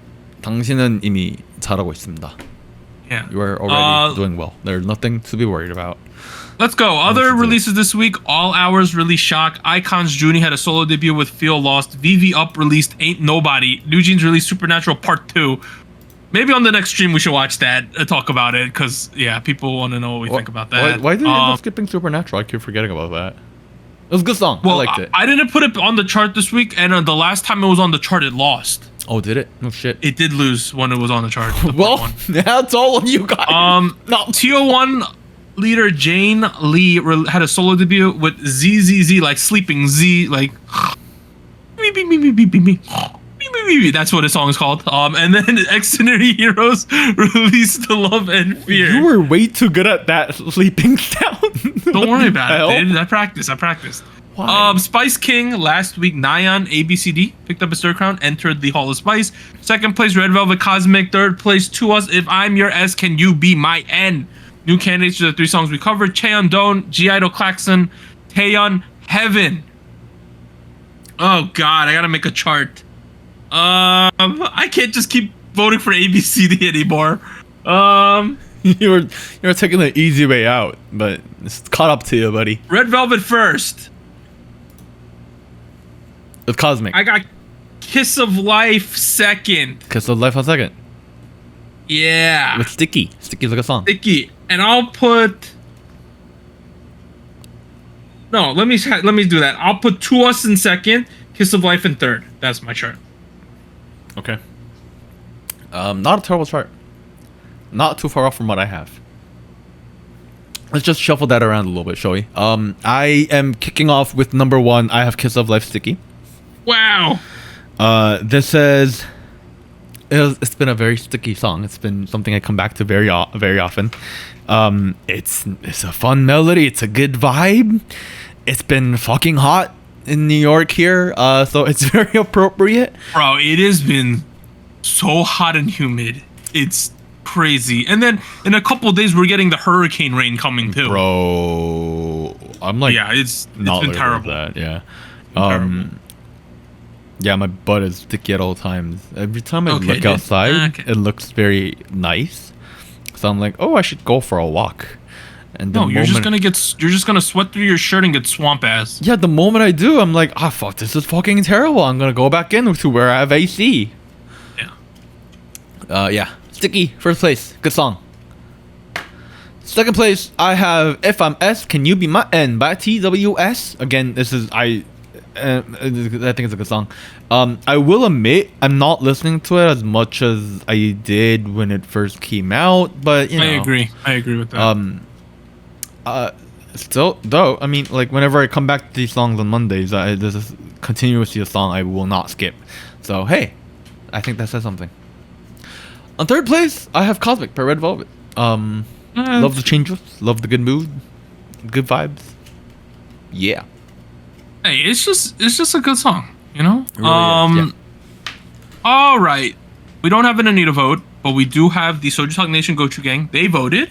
당신은 이미 잘하고 있습니다. Yeah. You are already doing well. There's nothing to be worried about. Let's go. Other releases this week: All Hours released Shock. Icons Junie had a solo debut with Feel Lost. VV Up released Ain't Nobody. New Jeans released Supernatural Part 2. Maybe on the next stream we should watch that, talk about it, because yeah, people want to know what we think about that. Why did you end up skipping Supernatural? I keep forgetting about that. It was a good song. Well, I liked it. I didn't put it on the chart this week, and the last time it was on the chart, it lost. Oh, did it? No shit. It did lose when it was on the chart. Well, that's all of you guys. No. TO1 leader Jane Lee had a solo debut with ZZZ, like sleeping Z, like me. That's what his song is called. And then Extraordinary Heroes released The Love and Fear. You were way too good at that sleeping sound. Don't worry about it, dude. I practiced. Why? Spice King last week. Nyan ABCD picked up his third crown, entered the Hall of Spice. Second place, Red Velvet Cosmic. Third place, To Us. If I'm Your S, Can You Be My N? New candidates to the 3 songs we covered: Chaeyeon, Don't, G-Idol, Klaxon, Taeyeon, Heaven. Oh God, I gotta make a chart. I can't just keep voting for ABCD anymore. You were taking the easy way out, but it's caught up to you, buddy. Red Velvet first. With Cosmic. I got Kiss of Life second. Kiss of Life on second. Yeah. With Sticky. Sticky's like a song. Sticky. And I'll put... No, let me do that. I'll put To Us in second, Kiss of Life in third. That's my chart. Okay. Not a terrible chart. Not too far off from what I have. Let's just shuffle that around a little bit, shall we? I am kicking off with number 1. I have Kiss of Life Sticky. Wow. This is... It's been a very sticky song. It's been something I come back to very often. It's a fun melody. It's a good vibe. It's been fucking hot in New York here, so it's very appropriate. Bro, it has been so hot and humid. It's crazy. And then in a couple of days, we're getting the hurricane rain coming too. Bro, I'm like, yeah, it's not been terrible. that. Yeah, terrible. Yeah, my butt is sticky at all times. Every time I look outside, it looks very nice. So I'm like, oh, I should go for a walk. And you're just gonna sweat through your shirt and get swamp ass. Yeah, the moment I do, I'm like, fuck, this is fucking terrible. I'm gonna go back in to where I have AC. Yeah. Yeah. Sticky, first place. Good song. Second place, I have If I'm S, Can You Be My N by TWS. Again, this is I think it's a good song. I will admit I'm not listening to it as much as I did when it first came out, but you know. I agree with that. Still though, I mean, like whenever I come back to these songs on Mondays, this is continuously a song I will not skip. So hey, I think that says something. On third place, I have Cosmic by Red Velvet. Love the changes, love the good mood, good vibes. Yeah. Hey, it's just a good song, you know? It really is, yeah. All right. We don't have an Anita vote, but we do have the SojuTalk Nation Gochu Gang. They voted.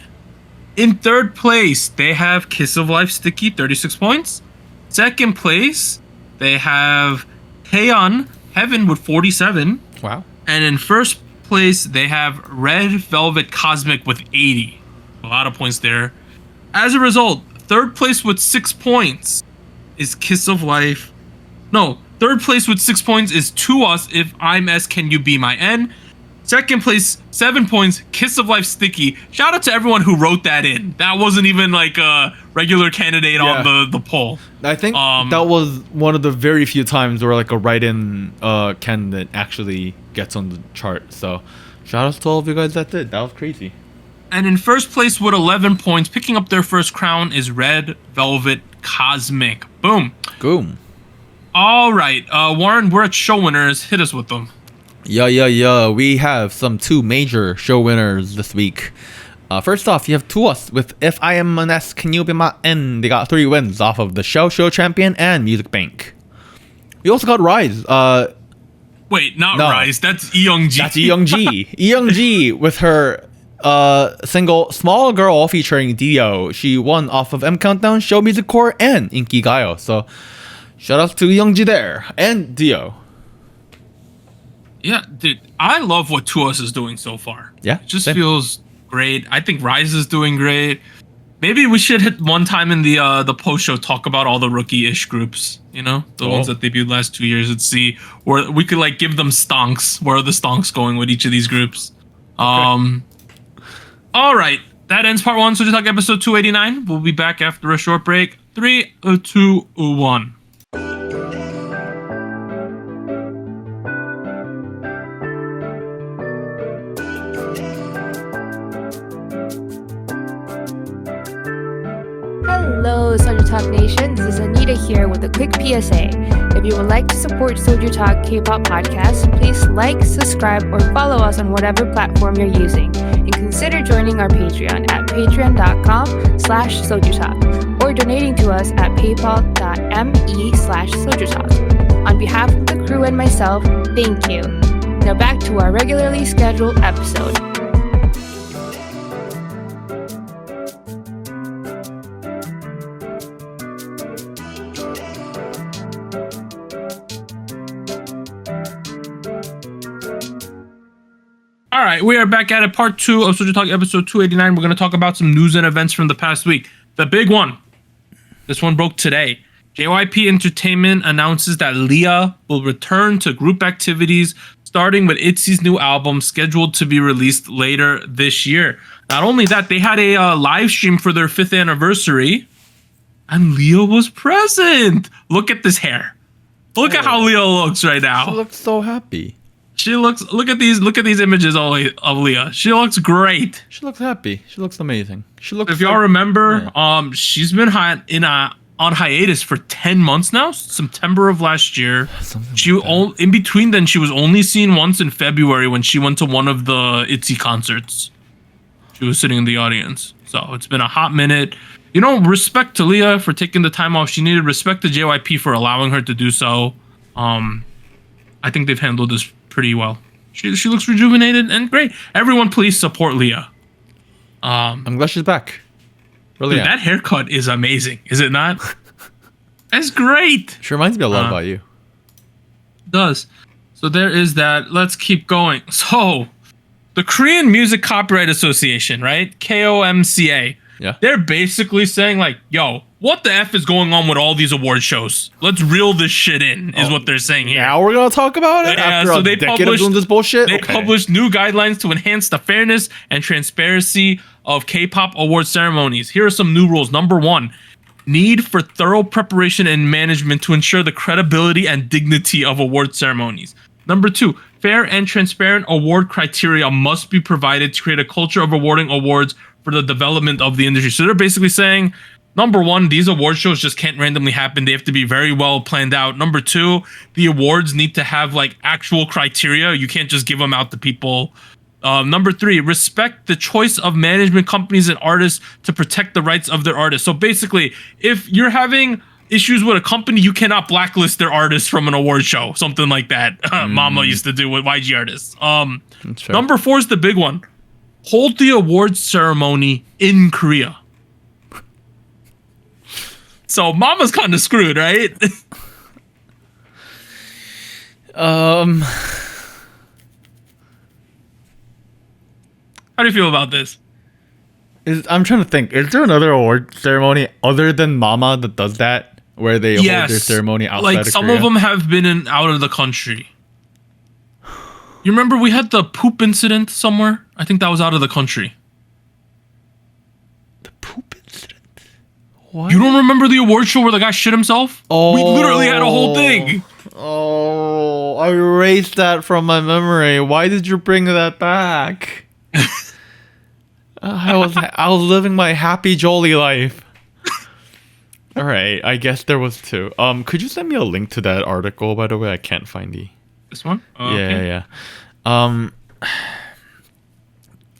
In third place, they have Kiss of Life Sticky, 36 points. Second place, they have Taeyeon Heaven with 47. Wow. And in first place, they have Red Velvet Cosmic with 80. A lot of points there. As a result, third place with 6 points is Kiss of Life. No, third place with 6 points is To Us, If I'm S, Can You Be My N. Second place, 7 points, Kiss of Life Sticky. Shout out to everyone who wrote that in. That wasn't even like a regular candidate on the poll. I think that was one of the very few times where like a write-in candidate actually gets on the chart. So shout out to all of you guys that did. That was crazy. And in first place with 11 points, picking up their first crown, is Red Velvet Cosmic. Boom. Boom. All right, Warren, we're at show winners. Hit us with them. Yeah. We have some 2 major show winners this week. First off, you have To Us with If I Am an S, Can You Be My N. They got 3 wins off of the Show Champion and Music Bank. We also got Rise. Wait, no. Rise. That's Young-G. That's Young-G. Young-G with her single Small Girl featuring Dio. She won off of M Countdown, Show Music Core, and Inkigayo. So shout out to Young-G there and Dio. Yeah, dude, I love what To Us is doing so far. Yeah, it just feels great. I think Rise is doing great. Maybe we should hit one time in the post show talk about all the rookie-ish groups. You know, the ones that debuted last 2 years. And see where we could like give them stonks. Where are the stonks going with each of these groups? Okay. All right, that ends part 1. So just like episode 289. We'll be back after a short break. 3, 2, 1. Hello, SojuTalk Nation. This is Anita here with a quick PSA. If you would like to support SojuTalk Kpop Podcast, please like, subscribe, or follow us on whatever platform you're using. And consider joining our Patreon at patreon.com/SojuTalk or donating to us at paypal.me/SojuTalk. On behalf of the crew and myself, thank you. Now back to our regularly scheduled episode. All right, we are back at it. Part 2 of SojuTalk episode 289. We're going to talk about some news and events from the past week. The big one. This one broke today. JYP Entertainment announces that Leah will return to group activities, starting with ITZY's new album scheduled to be released later this year. Not only that, they had a live stream for their 5th anniversary, and Leah was present. Look at this hair. Look at how Leah looks right now. She looks so happy. She looks. Look at these images of Leah. She looks great. She looks happy. She looks amazing. She looks. If y'all remember, she's been on hiatus for 10 months now. September of last year. In between then, she was only seen once in February when she went to one of the ITZY concerts. She was sitting in the audience. So it's been a hot minute. You know, respect to Leah for taking the time off she needed. Respect to JYP for allowing her to do so. I think they've handled this pretty well. She looks rejuvenated and great. Everyone, please support Leah. I'm glad she's back. Really, dude, that haircut is amazing, is it not? That's great. She reminds me a lot about you. It does. So there is that. Let's keep going. So, the Korean Music Copyright Association, right? KOMCA. Yeah. They're basically saying like, yo, what the F is going on with all these award shows? Let's reel this shit in, is what they're saying here. Now we're going to talk about it? Yeah, after so a they decade of doing this bullshit? They published new guidelines to enhance the fairness and transparency of K-pop award ceremonies. Here are some new rules. Number 1, need for thorough preparation and management to ensure the credibility and dignity of award ceremonies. Number 2, fair and transparent award criteria must be provided to create a culture of awarding awards for the development of the industry. So they're basically saying, number 1, these award shows just can't randomly happen. They have to be very well planned out. Number 2, the awards need to have like actual criteria. You can't just give them out to people. Number 3, respect the choice of management companies and artists to protect the rights of their artists. So basically, if you're having issues with a company, you cannot blacklist their artists from an award show. Something like that. Mama used to do with YG artists. Number 4 is the big one. Hold the awards ceremony in Korea. So Mama's kind of screwed, right? How do you feel about this? I'm trying to think. Is there another award ceremony other than Mama that does that, where they hold their ceremony outside like of some Korea? of them have been out of the country. You remember we had the poop incident somewhere? I think that was out of the country. The poop incident? What? You don't remember the award show where the guy shit himself? Oh, we literally had a whole thing. Oh, I erased that from my memory. Why did you bring that back? I was living my happy jolly life. All right, I guess there was 2. Could you send me a link to that article? By the way, I can't find This one? Yeah.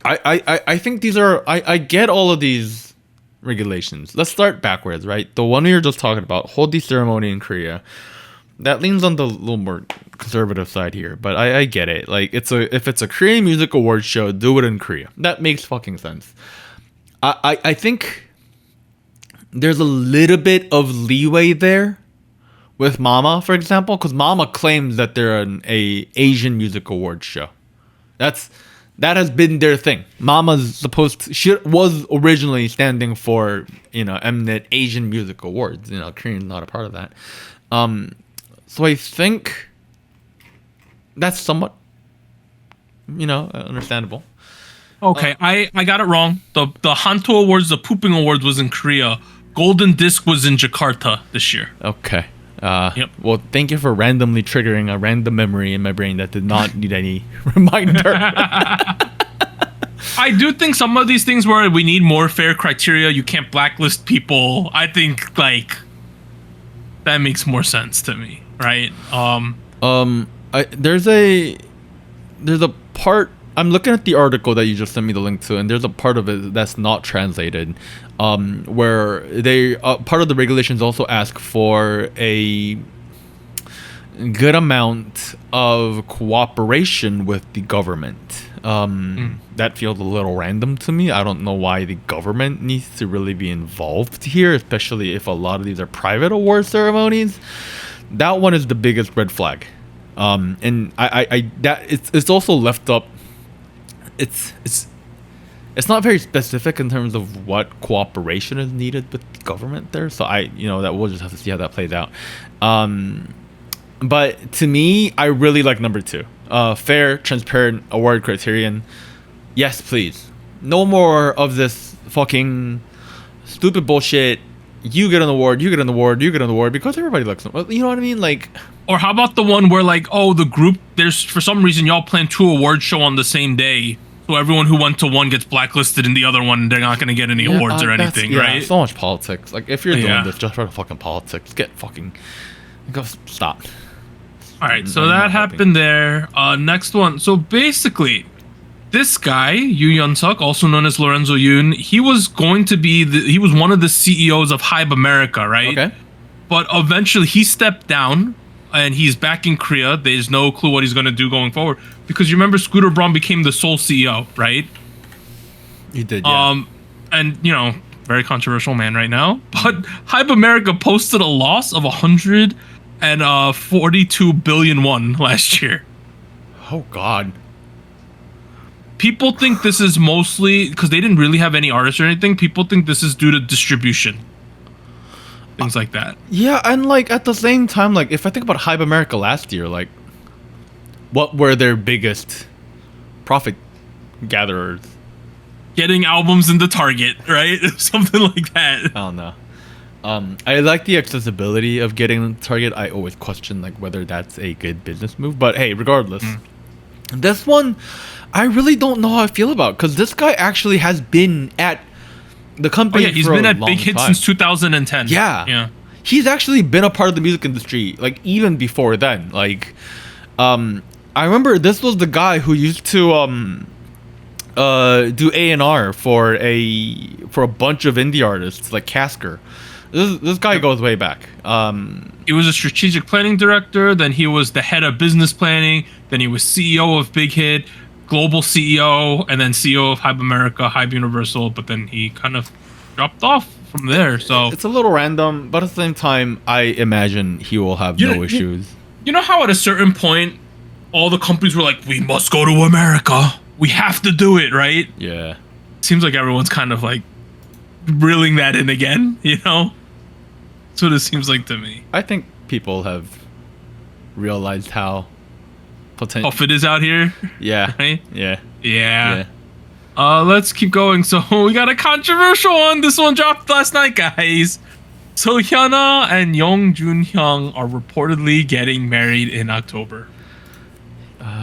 I think these are. I get all of these regulations. Let's start backwards, right? The one we were just talking about, hold the ceremony in Korea. That leans on the little more conservative side here, but I get it. Like if it's a Korean music awards show, do it in Korea. That makes fucking sense. I think there's a little bit of leeway there with Mama, for example, because Mama claims that they're an Asian music awards show. That has been their thing. Mama's she was originally standing for Mnet Asian Music Awards. Korean's not a part of that. So I think that's somewhat, understandable. Okay, I got it wrong. The Hanto Awards, the Pooping Awards was in Korea. Golden Disc was in Jakarta this year. Okay. Yep. Well, thank you for randomly triggering a random memory in my brain that did not need any reminder. I do think some of these things where we need more fair criteria, you can't blacklist people. I think that makes more sense to me, right? There's a part. I'm looking at the article that you just sent me the link to, and there's a part of it that's not translated, where they part of the regulations also ask for a good amount of cooperation with the government. That feels a little random to me. I don't know why the government needs to really be involved here, especially if a lot of these are private award ceremonies. That one is the biggest red flag. And it's also left up. It's not very specific in terms of what cooperation is needed with the government there. So that we'll just have to see how that plays out. But to me, I really like number 2. Fair, transparent award criterion. Yes, please. No more of this fucking stupid bullshit. You get an award, you get an award, you get an award because everybody likes them. You know what I mean? Or how about the one where the group, there's for some reason y'all plan 2 award show on the same day. So everyone who went to one gets blacklisted in the other one. They're not going to get any awards or anything, right? So much politics. If you're doing this, just for the fucking politics, go stop. All right, so that happened there. Next one. So basically, this guy, Yoo Yeon-suk, also known as Lorenzo Yoon, he was going to be he was one of the CEOs of Hybe America, right? Okay. But eventually he stepped down and he's back in Korea. There's no clue what he's going to do going forward because you remember Scooter Braun became the sole CEO, right? He did, yeah. And very controversial man right now. But Hybe America posted a loss of 142 billion won last year. Oh God. People think this is mostly because they didn't really have any artists or anything. People think this is due to distribution. Things like that. Yeah, and at the same time, if I think about Hybe America last year, what were their biggest profit gatherers? getting albums into Target, right? Something like that. I don't know. I like the accessibility of getting Target. I always question like whether that's a good business move, but hey, regardless, this one I really don't know how I feel about, because this guy actually has been at the company. Oh yeah, he's been at Big Hit since 2010. Yeah. He's actually been a part of the music industry like even before then. Like, I remember this was the guy who used to do A&R for a bunch of indie artists like Casker. This guy goes way back. He was a strategic planning director, then he was the head of business planning, then he was CEO of Big Hit, global CEO, and then CEO of Hype America, Hype Universal, but then he kind of dropped off from there. So it's a little random, but at the same time, I imagine he will have no issues. You know how at a certain point, all the companies were like, we must go to America. We have to do it, right? Yeah. Seems like everyone's kind of like reeling that in again, you know? That's what it seems like to me. I think people have realized how tough it is out here. Yeah. Right? Yeah. Let's keep going. So we got a controversial one. This one dropped last night, guys. So Hyuna and Young Jun Hyung are reportedly getting married in October. Yikes.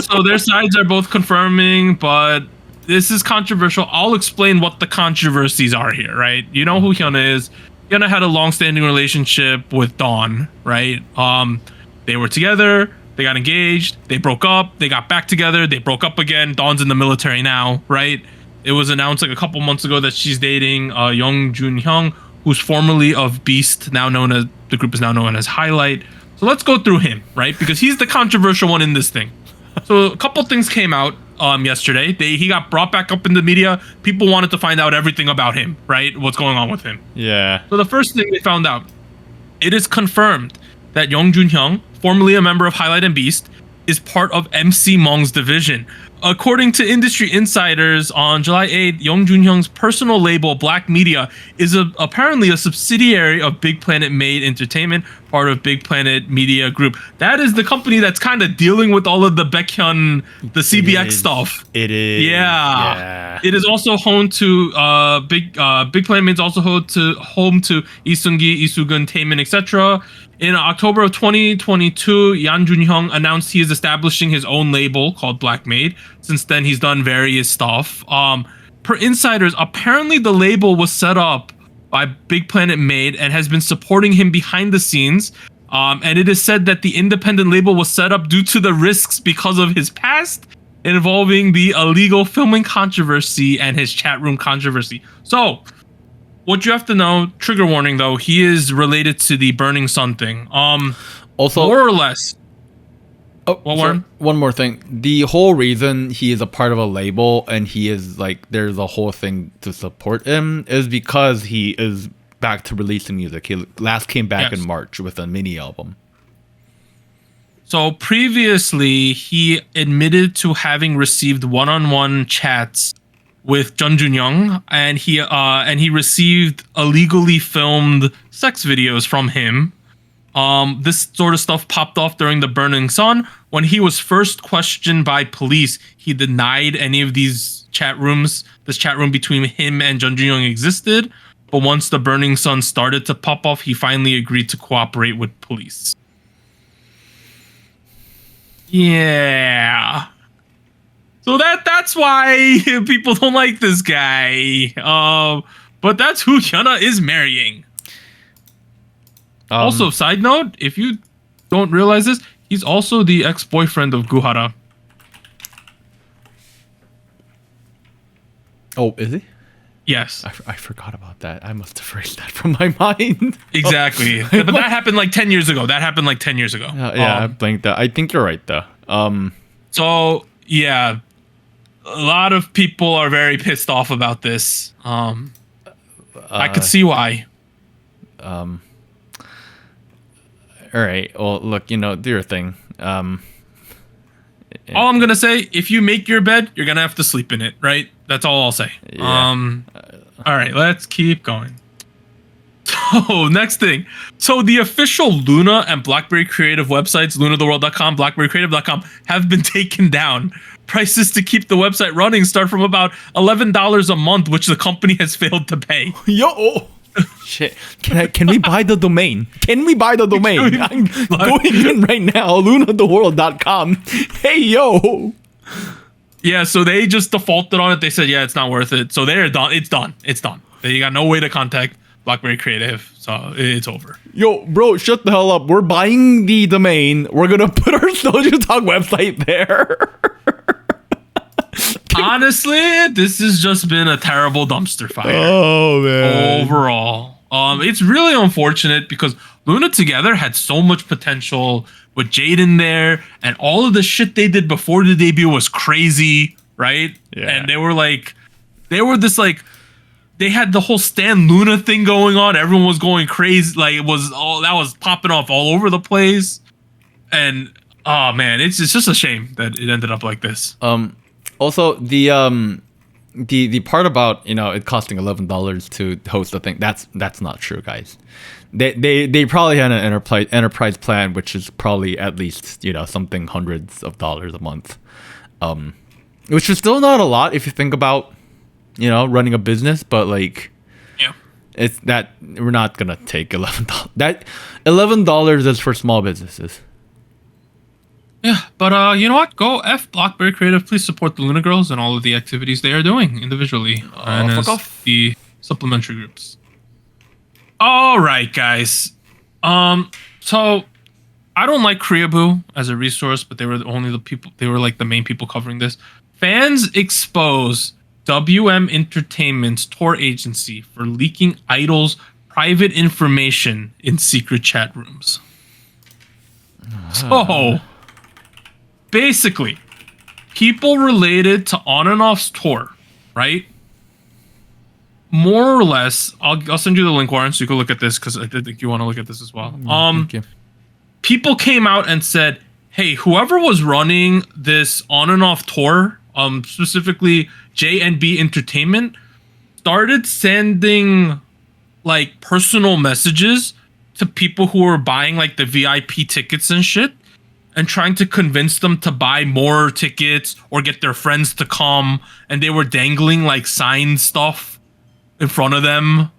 So their sides are both confirming, but this is controversial. I'll explain what the controversies are here, right? You know who Hyuna is. Hyuna had a long-standing relationship with Dawn, right? They were together, they got engaged, they broke up, they got back together, they broke up again. Dawn's in the military now, right? It was announced like a couple months ago that she's dating Young Jun Hyung, who's formerly of Beast, the group is now known as Highlight. So let's go through him, right? Because he's the controversial one in this thing. So a couple things came out yesterday. He got brought back up in the media. People wanted to find out everything about him, right? What's going on with him. Yeah. So the first thing they found out, it is confirmed that Young Jun Hyung, formerly a member of Highlight and Beast, is part of MC Mong's division. According to industry insiders, on July 8th, Young Jun Hyung's personal label, Black Media, is apparently a subsidiary of Big Planet Made Entertainment, part of Big Planet Media Group. That is the company that's kind of dealing with all of the Baekhyun, the CBX stuff. It is. Yeah. It is also home to Big Planet Made is also home to Lee Seung-gi, Lee Soo-gun, Taeyeon, etc. In October of 2022, Yan Jun Hyung announced he is establishing his own label called Black Made. Since then, he's done various stuff. Per insiders, apparently the label was set up by Big Planet Made and has been supporting him behind the scenes. And it is said that the independent label was set up due to the risks because of his past involving the illegal filming controversy and his chat room controversy. So, what you have to know, trigger warning though, he is related to the Burning Sun thing. Also, more or less. Oh, one more thing. The whole reason he is a part of a label and he is like, there's a whole thing to support him is because he is back to releasing music. He last came back in March with a mini album. So previously, he admitted to having received one-on-one chats with Jun Jun Young, and he received illegally filmed sex videos from him. This sort of stuff popped off during the Burning Sun. When he was first questioned by police, he denied any of these chat rooms. This chat room between him and Jun Jun Young existed. But once the Burning Sun started to pop off, he finally agreed to cooperate with police. Yeah. So that's why people don't like this guy. But that's who Hyuna is marrying. Also, side note, if you don't realize this, he's also the ex-boyfriend of Guhara. Oh, is he? Yes. I forgot about that. I must have erased that from my mind. Exactly. But that happened like 10 years ago. Yeah, I blanked out. I think you're right, though. So, yeah. A lot of people are very pissed off about this. I could see why. All right. Well, look, do your thing. All I'm gonna say, if you make your bed, you're gonna have to sleep in it, right? That's all I'll say. Yeah. All right, let's keep going. Oh, next thing. So the official Luna and BlackBerry Creative websites, lunatheworld.com, blackberrycreative.com, have been taken down. Prices to keep the website running start from about $11 a month, which the company has failed to pay. Yo. Shit. Can we buy the domain? Can we buy the domain? I'm going in right now, lunatheworld.com. Hey, yo. Yeah, so they just defaulted on it. They said, yeah, it's not worth it. So they're done. It's done. It's done. They got no way to contact BlackBerry Creative, so it's over. Yo, bro, shut the hell up. We're buying the domain. We're going to put our SojuTalk website there. Honestly, this has just been a terrible dumpster fire. Oh, man. Overall. It's really unfortunate because Luna Together had so much potential with Jaden there, and all of the shit they did before the debut was crazy, right? Yeah. And they were they had the whole Stan Luna thing going on. Everyone was going crazy. Like, that was popping off all over the place. And oh man, it's just a shame that it ended up like this. Also, the part about, it costing $11 to host the thing, that's not true, guys. They probably had an enterprise plan, which is probably at least, something hundreds of dollars a month. Which is still not a lot if you think about, running a business, but like, yeah, it's that we're not gonna take $11. That $11 is for small businesses. Yeah, but you know what? Go F BlackBerry Creative. Please support the Luna Girls and all of the activities they are doing individually and fuck as off. the supplementary groups. All right, guys. So I don't like Kriaboo as a resource, but they were only the people. They were like the main people covering this. Fans expose WM Entertainment's tour agency for leaking idols' private information in secret chat rooms. So, basically, people related to On and Off's tour, right? More or less, I'll send you the link, Warren, so you can look at this because I think you want to look at this as well. Thank you. People came out and said, "Hey, whoever was running this On and Off tour, specifically JNB Entertainment, started sending like personal messages to people who were buying like the VIP tickets and shit, and trying to convince them to buy more tickets or get their friends to come, and they were dangling like signed stuff in front of them,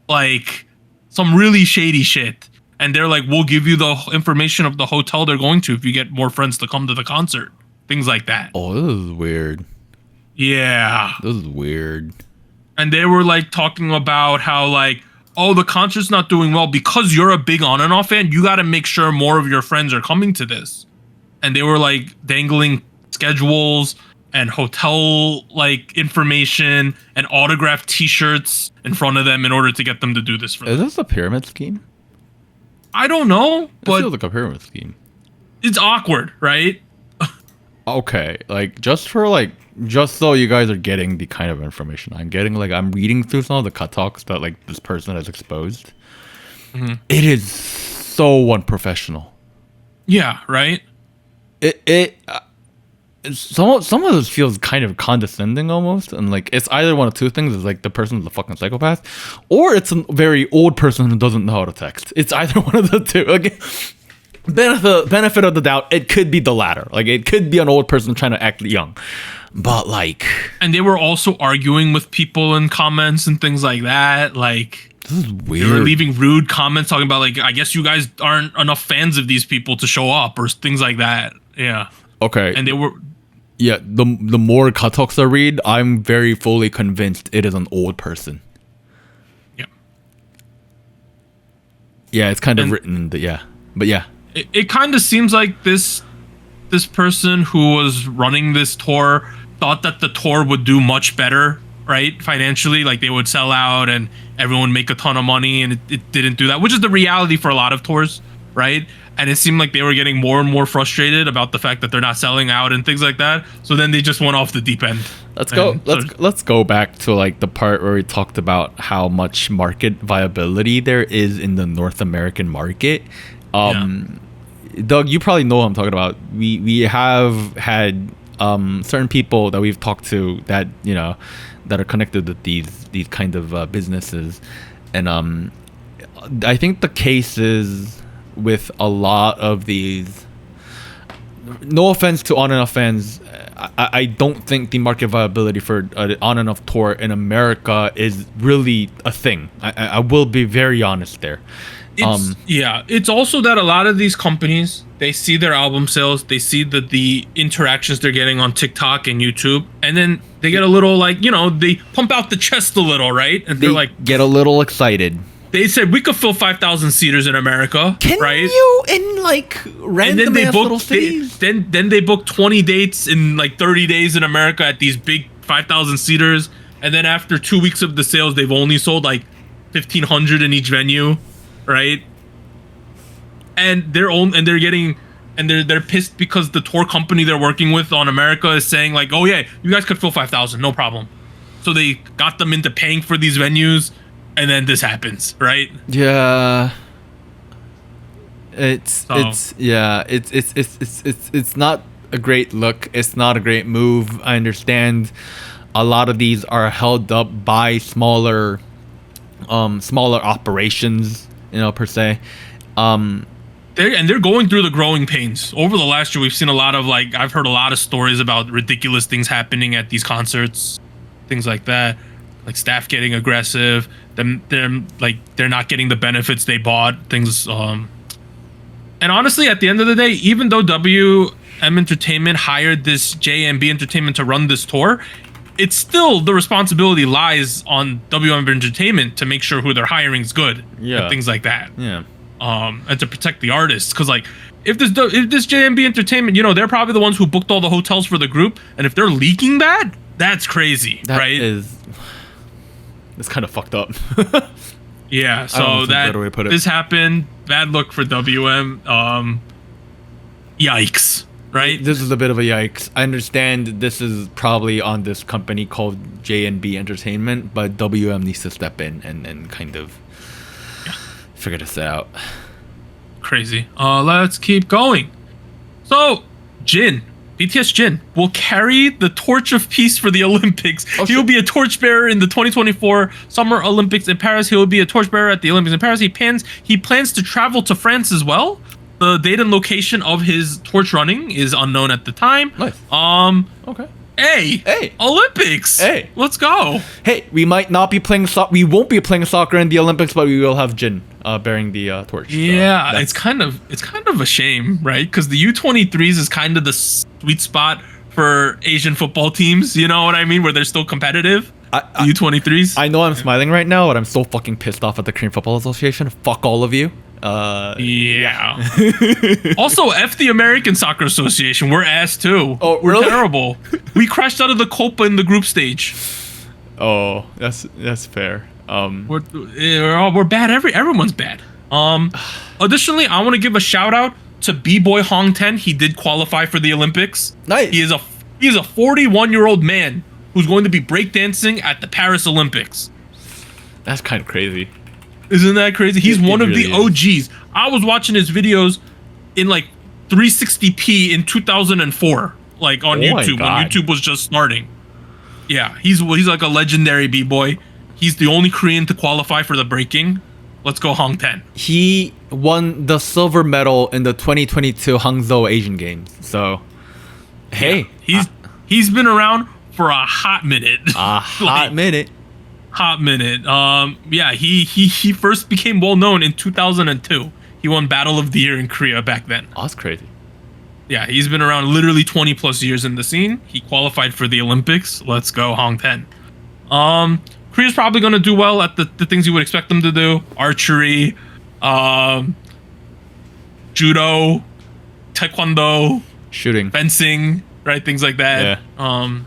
like some really shady shit. And they're like, we'll give you the information of the hotel they're going to if you get more friends to come to the concert. Things like that. Oh, this is weird. Yeah. This is weird. And they were like talking about how like, oh, the concert's not doing well because you're a big On and Off fan. You got to make sure more of your friends are coming to this. And they were like dangling schedules and hotel like information and autographed T-shirts in front of them in order to get them to do this for them. Is this a pyramid scheme? I don't know, It but feels like a pyramid scheme. it's awkward, right? Okay, like just so you guys are getting the kind of information I'm getting, like I'm reading through some of the cut talks that like this person has exposed. Mm-hmm. It is so unprofessional. Yeah, right. Some of this feels kind of condescending almost, and like it's either one of two things: it's like the person's a fucking psychopath, or it's a very old person who doesn't know how to text. It's either one of the two. Like, benefit of the doubt, it could be the latter. Like it could be an old person trying to act young, but like. And they were also arguing with people in comments and things like that. Like, this is weird. they were leaving rude comments talking about like, I guess you guys aren't enough fans of these people to show up or things like that. Yeah. Okay. And they were. Yeah, the more cut talks I read, I'm very fully convinced it is an old person. Yeah. Yeah, it's kind of written in the, yeah. But yeah. It kind of seems like this person who was running this tour thought that the tour would do much better, right? Financially, like they would sell out and everyone would make a ton of money, and it didn't do that, which is the reality for a lot of tours, right? And it seemed like they were getting more and more frustrated about the fact that they're not selling out and things like that. So then they just went off the deep end. Let's go back to like the part where we talked about how much market viability there is in the North American market. Doug, you probably know what I'm talking about. We have had certain people that we've talked to that that are connected with these kind of businesses, and I think the case is with a lot of these. No offense to on and off fans, I don't think the market viability for an on and off tour in America is really a thing. I will be very honest there. It's also that a lot of these companies, they see their album sales, they see the interactions they're getting on TikTok and YouTube, and then they get a little they pump out the chest a little, right? And they're like, get a little excited. They said we could fill 5,000 seaters in America. Can right? you in like random ass little cities? Then they book 20 dates in like 30 days in America at these big 5,000 seaters, and then after 2 weeks of the sales, they've only sold like 1,500 in each venue, right? And they're pissed because the tour company they're working with on America is saying like, oh yeah, you guys could fill 5,000, no problem. So they got them into paying for these venues. And then this happens, right? Yeah. It's not a great look. It's not a great move. I understand a lot of these are held up by smaller operations, per se. They're going through the growing pains. Over the last year, we've seen a lot of I've heard a lot of stories about ridiculous things happening at these concerts, things like that. Like staff getting aggressive, they're not getting the benefits they bought, things. And honestly, at the end of the day, even though WM Entertainment hired this JMB Entertainment to run this tour, it's still the responsibility lies on WM Entertainment to make sure who they're hiring is good, and things like that. Yeah. And to protect the artists, because if this JMB Entertainment, they're probably the ones who booked all the hotels for the group, and if they're leaking that's crazy, right? It's kind of fucked up. Yeah, so this happened. Bad look for WM. Yikes, right? This is a bit of a yikes. I understand this is probably on this company called J&B Entertainment, but WM needs to step in and kind of figure this out. Crazy. Let's keep going. So, BTS Jin will carry the torch of peace for the Olympics. He will be a torchbearer in the 2024 Summer Olympics in Paris. He will be a torchbearer at the Olympics in Paris. He plans to travel to France as well. The date and location of his torch running is unknown at the time. Nice. Okay. Hey. Olympics. Hey. Let's go. Hey, we might not be playing we won't be playing soccer in the Olympics, but we will have Jin bearing the torch. Yeah, so it's kind of a shame, right? Because the U23s is kind of the sweet spot for Asian football teams. You know what I mean? Where they're still competitive. U23s. I know I'm smiling right now, but I'm so fucking pissed off at the Korean Football Association. Fuck all of you. Yeah. Also, F the American Soccer Association. We're ass too. Oh, we're really? terrible. We crashed out of the Copa in the group stage. Oh, that's fair. We're bad. Everyone's bad. Additionally, I want to give a shout out to B-boy Hong Ten. He did qualify for the Olympics. Nice. He is a 41-year-old man who's going to be breakdancing at the Paris Olympics. That's kind of crazy. Isn't that crazy? He's one of the OGs. I was watching his videos in 360p in 2004, on YouTube when YouTube was just starting. Yeah, he's like a legendary b-boy. He's the only Korean to qualify for the breaking. Let's go Hong Ten. He won the silver medal in the 2022 Hangzhou Asian Games. So, hey, he's been around for a hot minute. Hot minute. He first became well known in 2002. He won Battle of the Year in Korea back then. Oh, that's crazy. Yeah, he's been around literally 20 plus years in the scene. He qualified for the Olympics. Let's go Hong Ten. Korea's probably going to do well at the things you would expect them to do. Archery, judo, taekwondo, shooting, fencing, right? Things like that. Yeah.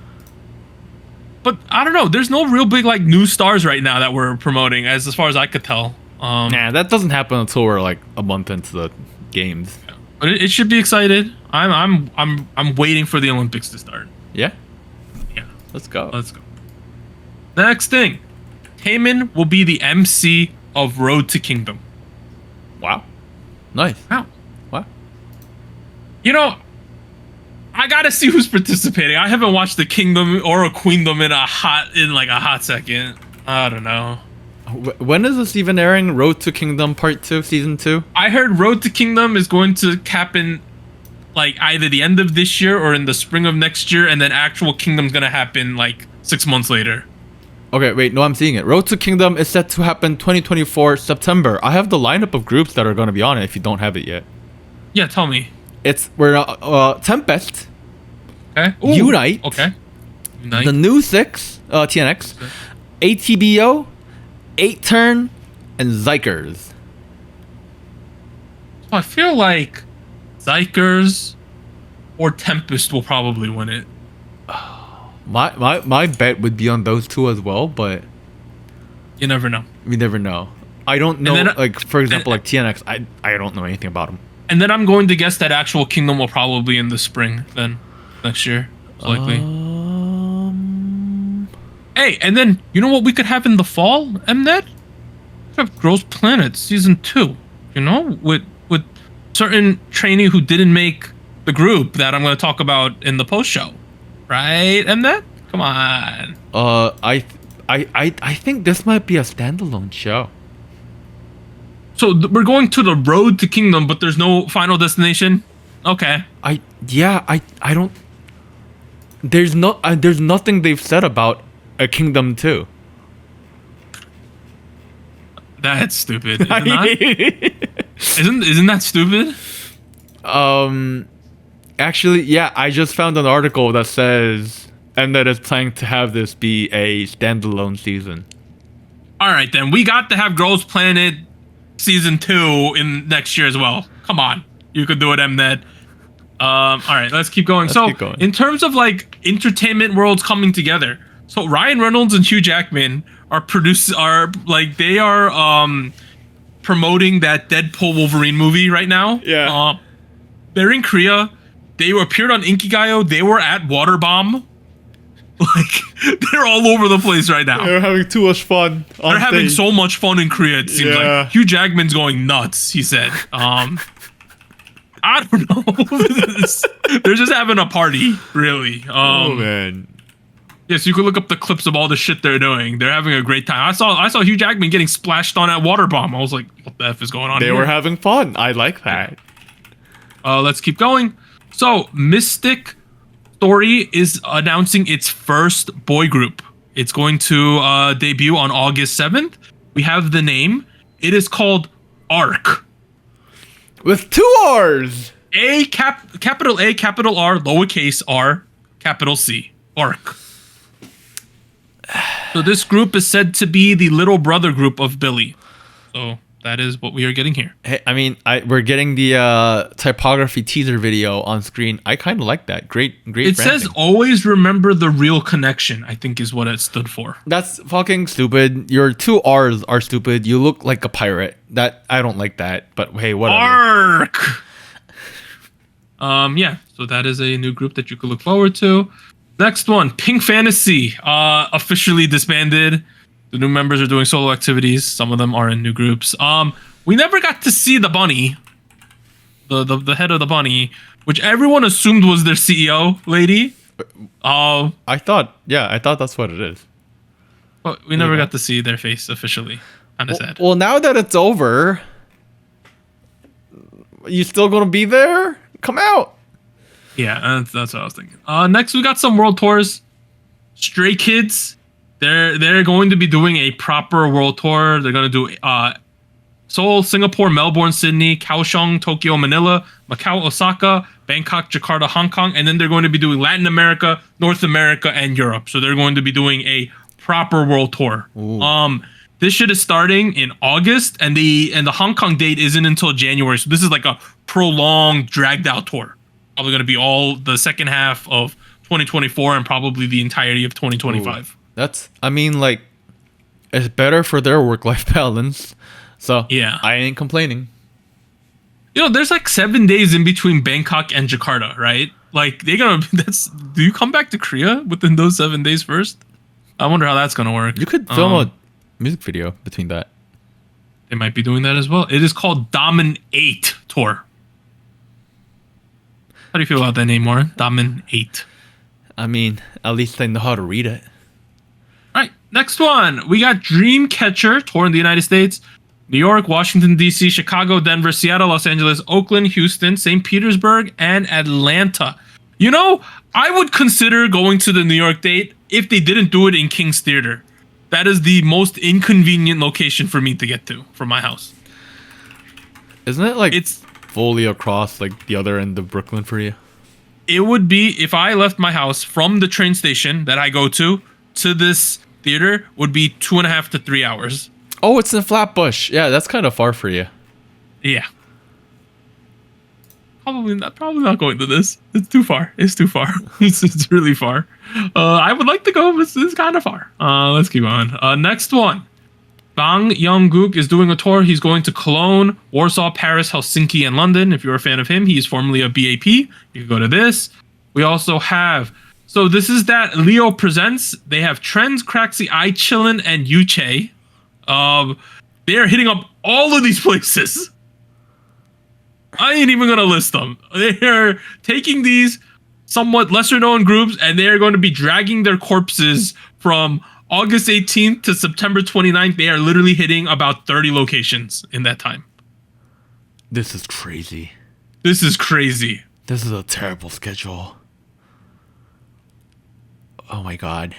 But I don't know. There's no real big new stars right now that we're promoting, as far as I could tell. Nah, that doesn't happen until we're a month into the games. Yeah. But it should be excited. I'm waiting for the Olympics to start. Yeah. Yeah. Let's go. Next thing, Taeyeon will be the MC of Road to Kingdom. Wow. Nice. Wow. Wow. I gotta see who's participating. I haven't watched the Kingdom or a Queendom in a hot second. I don't know. When is this even airing? Road to Kingdom Part 2, Season 2? I heard Road to Kingdom is going to happen like either the end of this year or in the spring of next year, and then actual Kingdom's gonna happen like 6 months later. Okay, wait, no, I'm seeing it. Road to Kingdom is set to happen 2024 September. I have the lineup of groups that are going to be on it if you don't have it yet. Yeah, tell me. We're Tempest, Okay. Ooh, Unite, Okay. Unite. the new 6, TNX, ATBO, 8-Turn, and Zykers. I feel like Zykers or Tempest will probably win it. My bet would be on those two as well, but You never know. we never know. I don't know, then, like, for example, like TNX, I don't know anything about them. And then I'm going to guess that actual Kingdom will probably be in the spring then next year, most likely. Hey, and then you know what we could have in the fall, Mnet? We could have Girls Planet Season 2. You know, with certain trainee who didn't make the group that I'm going to talk about in the post show, right, Mnet? Come on. I think this might be a standalone show. So we're going to the road to Kingdom, but there's no final destination. Okay. I don't. There's nothing they've said about a Kingdom 2. That's stupid. Is it not? Isn't that stupid? Actually, yeah, I just found an article that says and that is planning to have this be a standalone season. All right, then we got to have Girls Planet Season 2 in next year as well. Come on, you could do it, Mnet. All right, let's keep going. Keep going. In terms of like entertainment worlds coming together, so Ryan Reynolds and Hugh Jackman are promoting that Deadpool Wolverine movie right now. Yeah. They're in Korea. They appeared on Inkigayo. They were at Waterbomb. Like, they're all over the place right now. They're having too much fun. They're having so much fun in Korea, it seems like. Hugh Jackman's going nuts, he said. I don't know. They're just having a party, really. Oh, man. Yes, you can look up the clips of all the shit they're doing. They're having a great time. I saw Hugh Jackman getting splashed on at Waterbomb. I was like, what the F is going on here? They were having fun. I like that. Let's keep going. So, Mystic Story is announcing its first boy group. It's going to debut on August 7th. We have the name. It is called ARC. With 2 R's. Capital A, capital R, lowercase r, capital C. ARC. So this group is said to be the little brother group of Billy. So that is what we are getting here. Hey, I mean, we're getting the typography teaser video on screen. I kind of like that. Great It branding. says always remember the real connection, I think is what it stood for. That's fucking stupid. Your 2 R's are stupid. You look like a pirate. I don't like that. But hey, whatever. ARC! Yeah, so that is a new group that you could look forward to. Next one, Pink Fantasy, officially disbanded. The new members are doing solo activities. Some of them are in new groups. We never got to see the bunny, the head of the bunny, which everyone assumed was their CEO lady. I thought that's what it is. But we never got to see their face officially. Kind of sad. Well, now that it's over, you still gonna be there? Come out. Yeah, that's what I was thinking. Next, we got some world tours. Stray Kids, they're going to be doing a proper world tour. They're going to do Seoul, Singapore, Melbourne, Sydney, Kaohsiung, Tokyo, Manila, Macau, Osaka, Bangkok, Jakarta, Hong Kong, and then they're going to be doing Latin America, North America, and Europe. So they're going to be doing a proper world tour. Ooh. This shit is starting in August, and the Hong Kong date isn't until January. So this is like a prolonged, dragged out tour. Probably going to be all the second half of 2024 and probably the entirety of 2025. Ooh. It's better for their work-life balance. So yeah, I ain't complaining. You know, there's like 7 days in between Bangkok and Jakarta, right? Like do you come back to Korea within those 7 days first? I wonder how that's going to work. You could film a music video between that. They might be doing that as well. It is called Damen 8 Tour. How do you feel about that name, Warren? Damen 8. I mean, at least they know how to read it. All right, Next one, we got Dreamcatcher tour in the United States. New York, Washington, D.C., Chicago, Denver, Seattle, Los Angeles, Oakland, Houston, St. Petersburg, and Atlanta. You know, I would consider going to the New York date if they didn't do it in King's Theater. That is the most inconvenient location for me to get to from my house. Isn't it like it's fully across like the other end of Brooklyn for you? It would be, if I left my house from the train station that I go to this theater, would be 2.5 to 3 hours. Oh, it's in Flatbush. Yeah, that's kind of far for you. Yeah. Probably not going to this. It's too far. It's really far. I would like to go, but it's kind of far. Let's keep going. Next one. Bang Young-gook is doing a tour. He's going to Cologne, Warsaw, Paris, Helsinki, and London. If you're a fan of him, he's formerly a BAP. You can go to this. We also have... So this is that Leo Presents. They have Trends, Craxy, I-Chillin, and Yuche. They're hitting up all of these places. I ain't even gonna list them. They're taking these somewhat lesser known groups and they're going to be dragging their corpses from August 18th to September 29th. They are literally hitting about 30 locations in that time. This is crazy. This is crazy. This is a terrible schedule. Oh my god.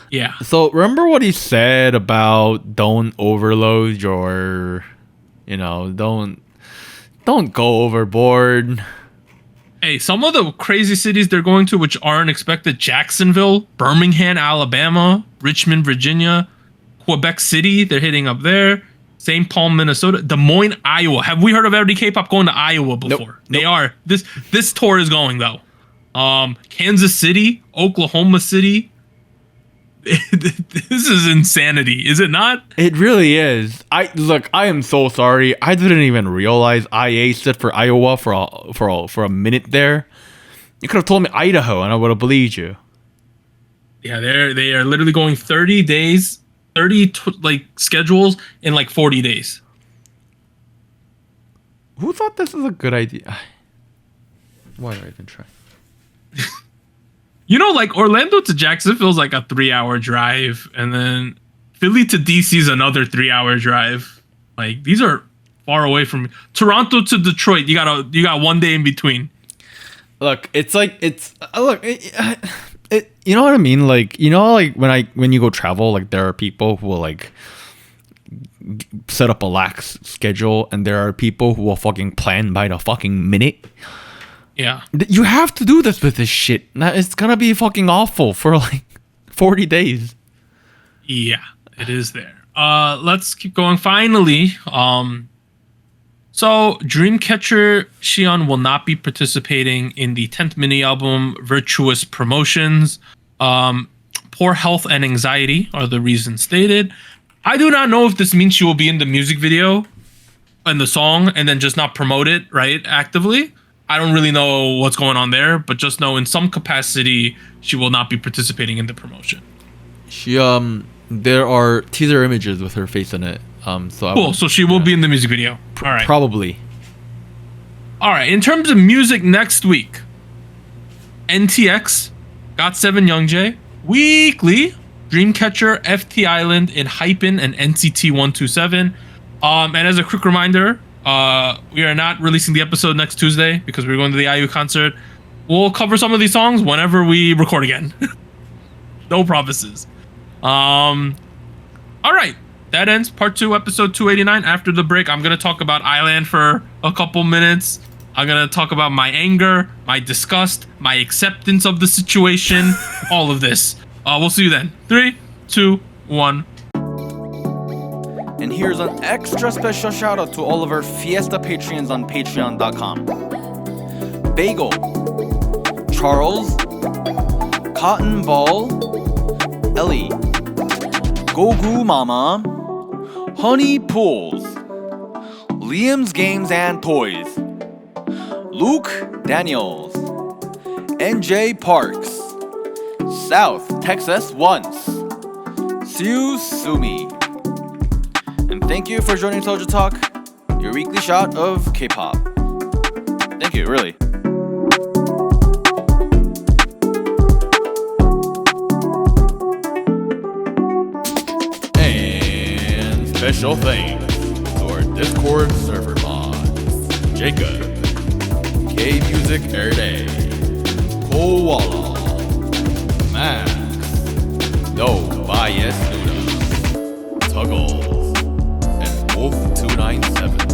Yeah. So remember what he said about don't overload your, don't go overboard. Hey, some of the crazy cities they're going to, which aren't expected: Jacksonville, Birmingham, Alabama, Richmond, Virginia, Quebec City. They're hitting up there. St. Paul, Minnesota, Des Moines, Iowa. Have we heard of every K-pop going to Iowa before? Nope. They are. This tour is going though. Kansas City, Oklahoma City. This is insanity, is it not? It really is. I am so sorry. I didn't even realize IA stood for Iowa for a minute there. You could have told me Idaho, and I would have believed you. Yeah, they are literally going 30 days, 30 schedules in like 40 days. Who thought this was a good idea? Why did I even try? Like Orlando to Jacksonville is like a 3-hour drive, and then Philly to DC is another 3-hour drive. Like, these are far away from Toronto to Detroit. You got 1 day in between. Look, you know what I mean? Like, when you go travel, like there are people who will like set up a lax schedule, and there are people who will fucking plan by the fucking minute. Yeah. You have to do this with this shit. It's gonna be fucking awful for like 40 days. Yeah, it is there. Let's keep going. Finally, so Dreamcatcher Chaeyeon will not be participating in the 10th mini album Virtuous Promotions. Poor health and anxiety are the reasons stated. I do not know if this means she will be in the music video and the song and then just not promote it, right, actively. I don't really know what's going on there, but just know in some capacity she will not be participating in the promotion. There are teaser images with her face in it. Cool. So she will be in the music video. All right. Probably. All right. In terms of music next week, NTX, GOT7 Youngjae, Weekly, Dreamcatcher, FT Island, and Hypen, and NCT 127. And as a quick reminder, we are not releasing the episode next Tuesday because we're going to the IU concert. We'll cover some of these songs whenever we record again. No promises. All right. That ends part 2, episode 289. After the break, I'm going to talk about Island for a couple minutes. I'm going to talk about my anger, my disgust, my acceptance of the situation, all of this. We'll see you then. 3, 2, 1. And here's an extra special shout out to all of our Fiesta Patreons on patreon.com. Bagel, Charles, Cotton Ball, Ellie, Gogu Mama, Honey Pools, Liam's Games and Toys, Luke Daniels, NJ Parks, South Texas Once, Siu Sumi. And thank you for joining SojuTalk, your weekly shot of K-pop. Thank you, really. special thanks to our Discord server mods, Jacob, K-Music Everyday, Koala, Max, No Bias Nuda, Tuggles, and Wolf297.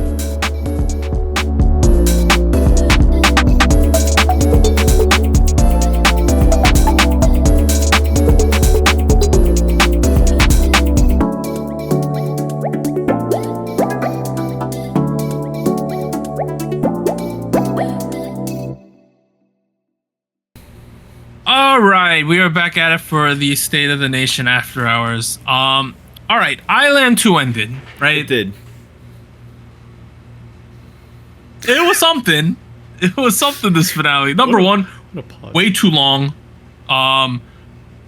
All right, we are back at it for the State of the Nation After Hours. All right, Island 2 ended, right? It did. It was something. It was something, this finale. Number one, way too long. Sung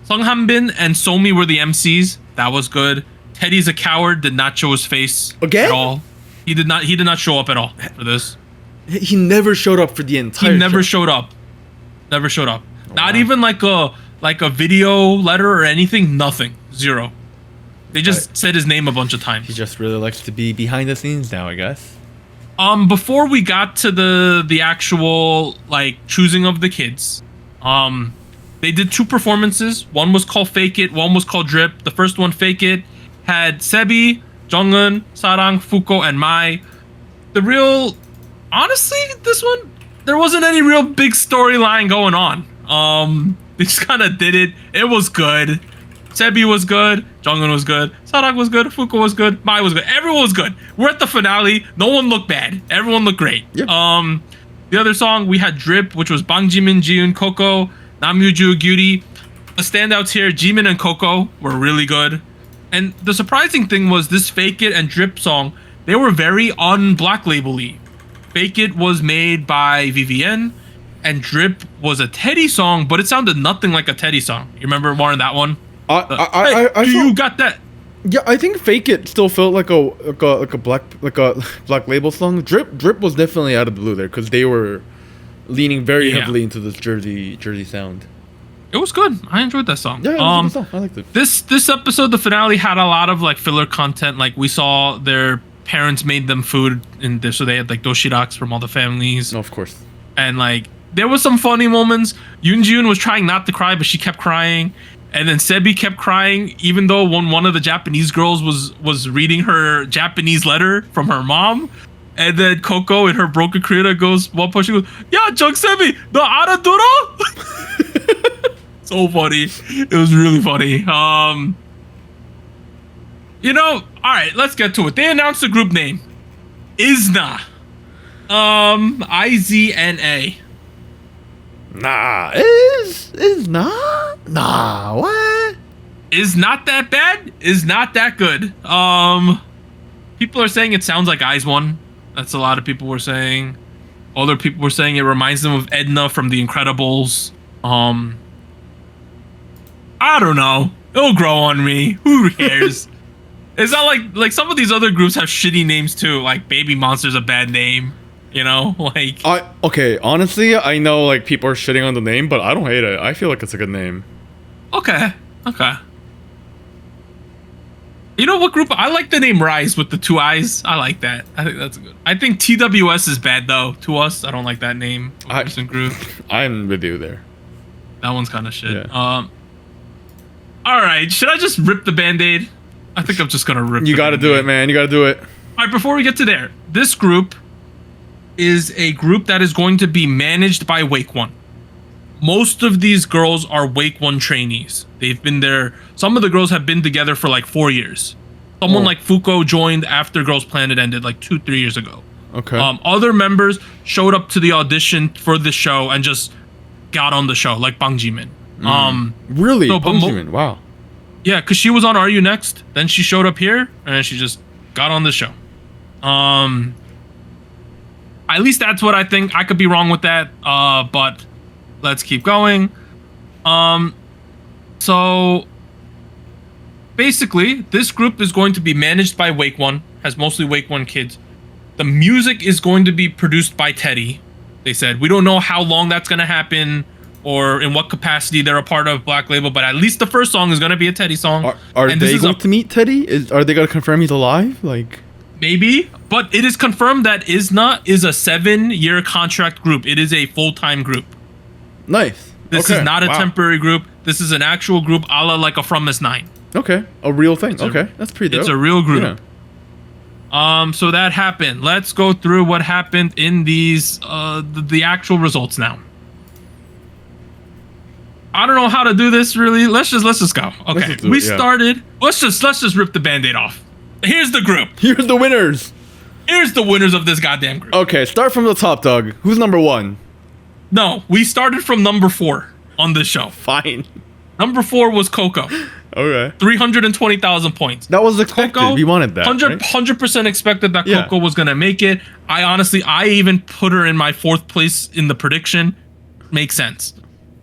Hanbin and Somi were the MCs. That was good. Teddy's a coward, did not show his face Again? at all. He did not show up at all for this. He never showed up for the entire He never show. showed up. Never showed up. Oh, Not wow. even like a video letter or anything. Nothing. Zero. They just said his name a bunch of times. He just really likes to be behind the scenes now, I guess. Before we got to the actual like choosing of the kids, they did two performances. One was called Fake It. One was called Drip. The first one, Fake It, had Sebi, Jongeun, Sarang, Fuko, and Mai. Honestly, this one, there wasn't any real big storyline going on. They just kind of did it. It was good. Sebi was good. Jongeun was good. Sarang was good. Fuko was good. Mai was good. Everyone was good. We're at the finale. No one looked bad. Everyone looked great. Yep. The other song, we had Drip, which was Bang Jimin, Jiyoon, Coco, Namyuju, Gyuri. The standouts here, Jimin and Coco were really good. And the surprising thing was this Fake It and Drip song, they were very un-Black Label-y. Fake It was made by VVN, and Drip was a Teddy song, but it sounded nothing like a Teddy song. You remember Warren that one? You got that? Yeah, I think Fake It still felt like a black label song. Drip was definitely out of the blue there because they were leaning very heavily into this Jersey sound. It was good. I enjoyed that song. Yeah, it was a good song. I liked it. This episode, the finale, had a lot of like filler content. Like we saw their parents made them food, so they had like doshiraks from all the families. No, of course. And like there was some funny moments. Yoon was trying not to cry, but she kept crying. And then Sebi kept crying, even though one of the Japanese girls was reading her Japanese letter from her mom. And then Coco in her broken Korean goes, one push, she goes, "Yeah, Jung Sebi, no 알아들어?" So funny. It was really funny. All right, let's get to it. They announced the group name. IZNA. IZNA. Nah, is not. Nah, what? Is not that bad. Is not that good. People are saying it sounds like IZ*ONE. That's a lot of people were saying. Other people were saying it reminds them of Edna from The Incredibles. I don't know. It'll grow on me. Who cares? It's not like some of these other groups have shitty names too. Like Baby Monster's a bad name. Okay, honestly, I know like people are shitting on the name, but I don't hate it. I feel like it's a good name. Okay. You know what group? I like the name Rise with the two eyes. I like that. I think that's good. I think TWS is bad though. To us, I don't like that name. Group. I'm with you there. That one's kind of shit. Yeah. All right. Should I just rip the Band-Aid? I think I'm just gonna rip. You gotta do it, man. You gotta do it. All right. Before we get to there, this group is a group that is going to be managed by Wake One. Most of these girls are Wake One trainees. They've been there. Some of the girls have been together for like 4 years. Someone like Fuko joined after Girls Planet ended like 2-3 years ago. Okay. Other members showed up to the audition for the show and just got on the show, like Bang Jimin. Really? So, Bang Jimin, wow. Yeah, because she was on Are You Next? Then she showed up here, and then she just got on the show. At least that's what I think. I could be wrong with that, but let's keep going. So basically, this group is going to be managed by Wake One, has mostly Wake One kids. The music is going to be produced by Teddy. They said we don't know how long that's going to happen, or in what capacity they're a part of Black Label, but at least the first song is going to be a Teddy song. Are they going to meet Teddy? Are they going to confirm he's alive? Like, maybe, but it is confirmed that ISNA is a 7-year contract group. It is a full-time group. Nice. This is not a temporary group. This is an actual group, a la like a From Miss 9. Okay, a real thing. That's pretty dope. It's a real group. Yeah. So that happened. Let's go through what happened in these the actual results now. I don't know how to do this really. Let's just go. Okay, we started. Let's just rip the band-aid off. Here's the group. Here's the winners. Here's the winners of this goddamn group. Okay, start from the top, Doug. Who's number 1? No, we started from number 4 on this show. Fine. Number 4 was Coco. Okay. 320,000 points. That was expected. Coco, we wanted that. 100% expected that Coco was gonna make it. I even put her in my 4th place in the prediction. Makes sense.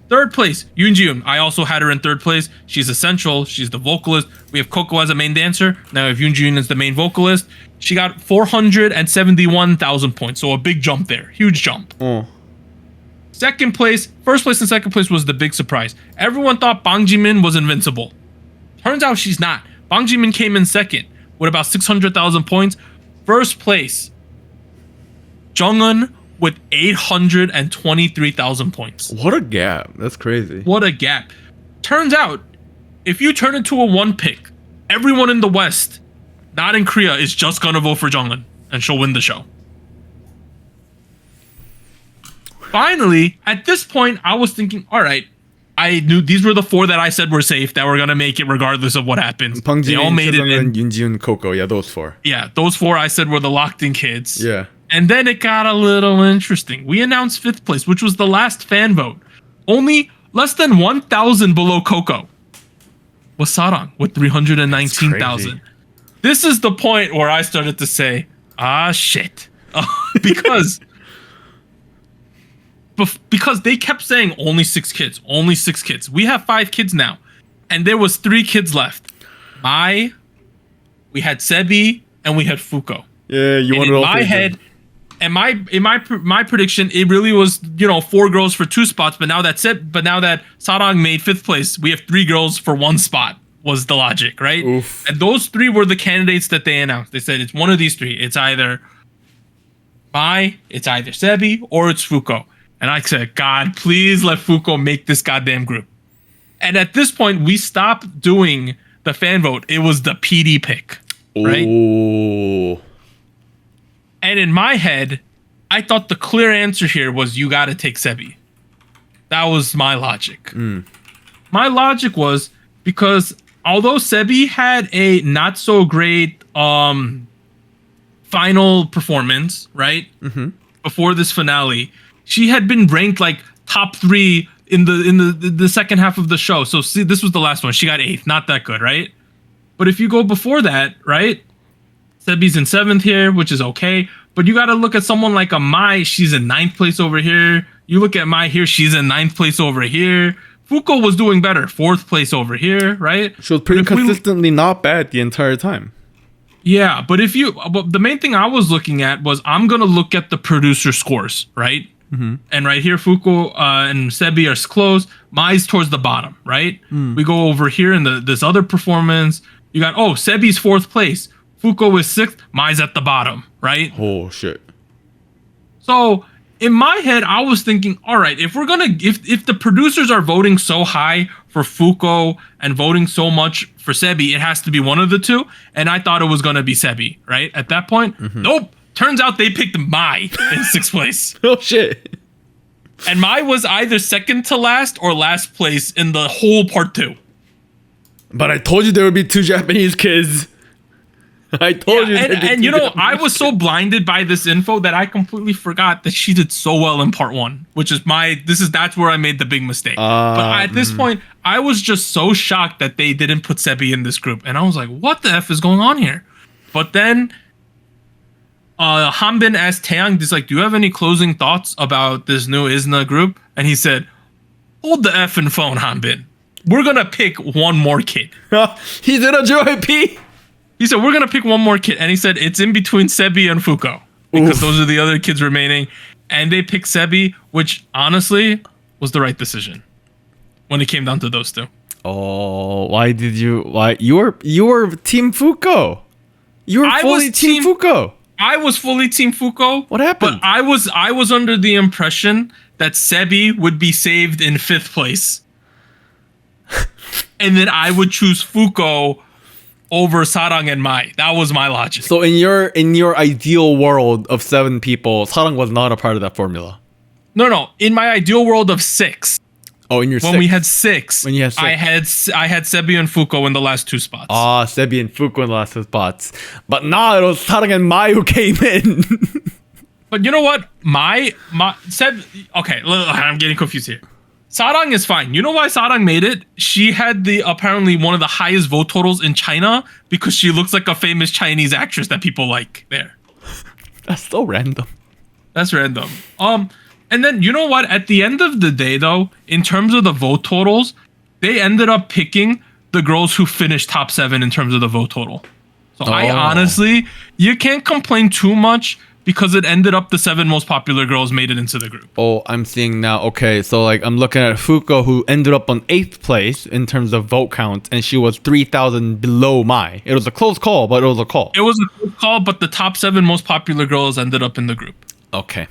3rd place, Yoonjiun. I also had her in 3rd place. She's essential. She's the vocalist. We have Coco as a main dancer. Now if Yoonjiun is the main vocalist, she got 471,000 points. So a big jump there. Huge jump. Oh. 2nd place, 1st place and 2nd place was the big surprise. Everyone thought Bang Jimin was invincible. Turns out she's not. Bang Jimin came in 2nd with about 600,000 points. 1st place, Junggeun with 823,000 points. What a gap. That's crazy. What a gap. Turns out, if you turn into a 1 pick, everyone in the West, not in Korea, is just gonna vote for Junggeun, and she'll win the show. Finally, at this point, I was thinking, all right, I knew these were the 4 that I said were safe, that were gonna make it regardless of what happens. They all made it in. Yoonjiun, Coco. Yeah, those 4. Yeah, those 4 I said were the locked-in kids. Yeah. And then it got a little interesting. We announced 5th place, which was the last fan vote. Only less than 1,000 below Coco was Sarang with 319,000. This is the point where I started to say, shit. Because they kept saying only 6 kids, only 6 kids. We have 5 kids now. And there was 3 kids left. We had Sebi, and we had Fuko. Yeah, you wanted all 3 in my head. And my prediction, it really was 4 girls for 2 spots. But now that Sarang made 5th place, we have 3 girls for 1 spot. Was the logic, right? Oof. And those 3 were the candidates that they announced. They said it's one of these 3. It's either Sebi, or it's Fuko. And I said, God, please let Fuko make this goddamn group. And at this point, we stopped doing the fan vote. It was the PD pick, right? Oh. And in my head, I thought the clear answer here was you got to take Sebi. That was my logic. My logic was because although Sebi had a not so great final performance, right? Mm-hmm. Before this finale, she had been ranked like top 3 in the second half of the show. So see, this was the last one. She got 8th. Not that good, right? But if you go before that, right? Sebi's in 7th here, which is okay. But you got to look at someone like a Mai. She's in 9th place over here. You look at Mai here. She's in 9th place over here. Fuko was doing better. 4th place over here, right? She was pretty consistently not bad the entire time. Yeah, but the main thing I was looking at was I'm going to look at the producer scores, right? Mm-hmm. And right here, Fuko and Sebi are close. Mai's towards the bottom, right? We go over here in this other performance. You got, Sebi's 4th place. Fuko is 6th. Mai's at the bottom, right? Oh, shit. So in my head, I was thinking, all right, if the producers are voting so high for Fuko and voting so much for Sebi, it has to be one of the 2. And I thought it was going to be Sebi, right? At that point, nope. Turns out they picked Mai in 6th place. Oh, shit. And Mai was either 2nd to last or last place in the whole part 2. But I told you there would be 2 Japanese kids. I told you. And I was so blinded by this info that I completely forgot that she did so well in part 1, which is that's where I made the big mistake. But at this point, I was just so shocked that they didn't put Sebi in this group. And I was like, what the F is going on here? But then Hanbin asked Taeyon, he's like, do you have any closing thoughts about this new ISNA group? And he said, hold the effing phone, Hanbin. We're going to pick one more kid. He's in a JYP. He said, we're going to pick one more kid. And he said, it's in between Sebi and Fuko. Because those are the other kids remaining. And they picked Sebi, which honestly, was the right decision when it came down to those two. Oh, why you were Team Fuko? You were fully Team Fuko. I was fully Team Fuko. What happened? But I was under the impression that Sebi would be saved in 5th place. And then I would choose Fuko over Sarang and Mai. That was my logic. So in your ideal world of 7 people, Sarang was not a part of that formula. No. In my ideal world of 6. Oh, in your when 6. we had 6. When you had 6. I had Sebi and Fuko in the last 2 spots. Ah, Sebi and Fuko in the last 2 spots. But now it was Sarang and Mai who came in. But you know what? Okay, I'm getting confused here. Sarang is fine. You know why Sarang made it? She had apparently one of the highest vote totals in China because she looks like a famous Chinese actress that people like there. That's so random. That's random. And then you know what? At the end of the day, though, in terms of the vote totals, they ended up picking the girls who finished top 7 in terms of the vote total. So I honestly, you can't complain too much because it ended up the 7 most popular girls made it into the group. Oh, I'm seeing now. Okay, so like I'm looking at Fuko, who ended up on 8th place in terms of vote count, and she was 3,000 below Mai. It was a close call, but it was a call. It was a close call, but the top 7 most popular girls ended up in the group. Okay.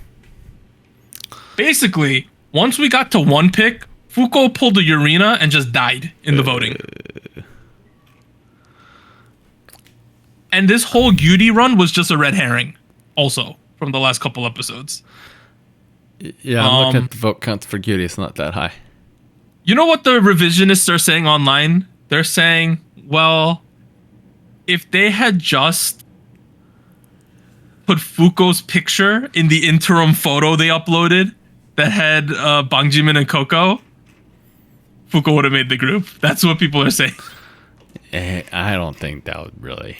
Basically, once we got to 1 pick, Fuko pulled a Urena and just died in the voting. And this whole Gyuri run was just a red herring, also, from the last couple episodes. Yeah, I'm looking at the vote count for Gyuri. It's not that high. You know what the revisionists are saying online? They're saying, well, if they had just put Fuko's picture in the interim photo they uploaded that had Bang Jimin and Coco, Fuko would have made the group. That's what people are saying. I don't think that would really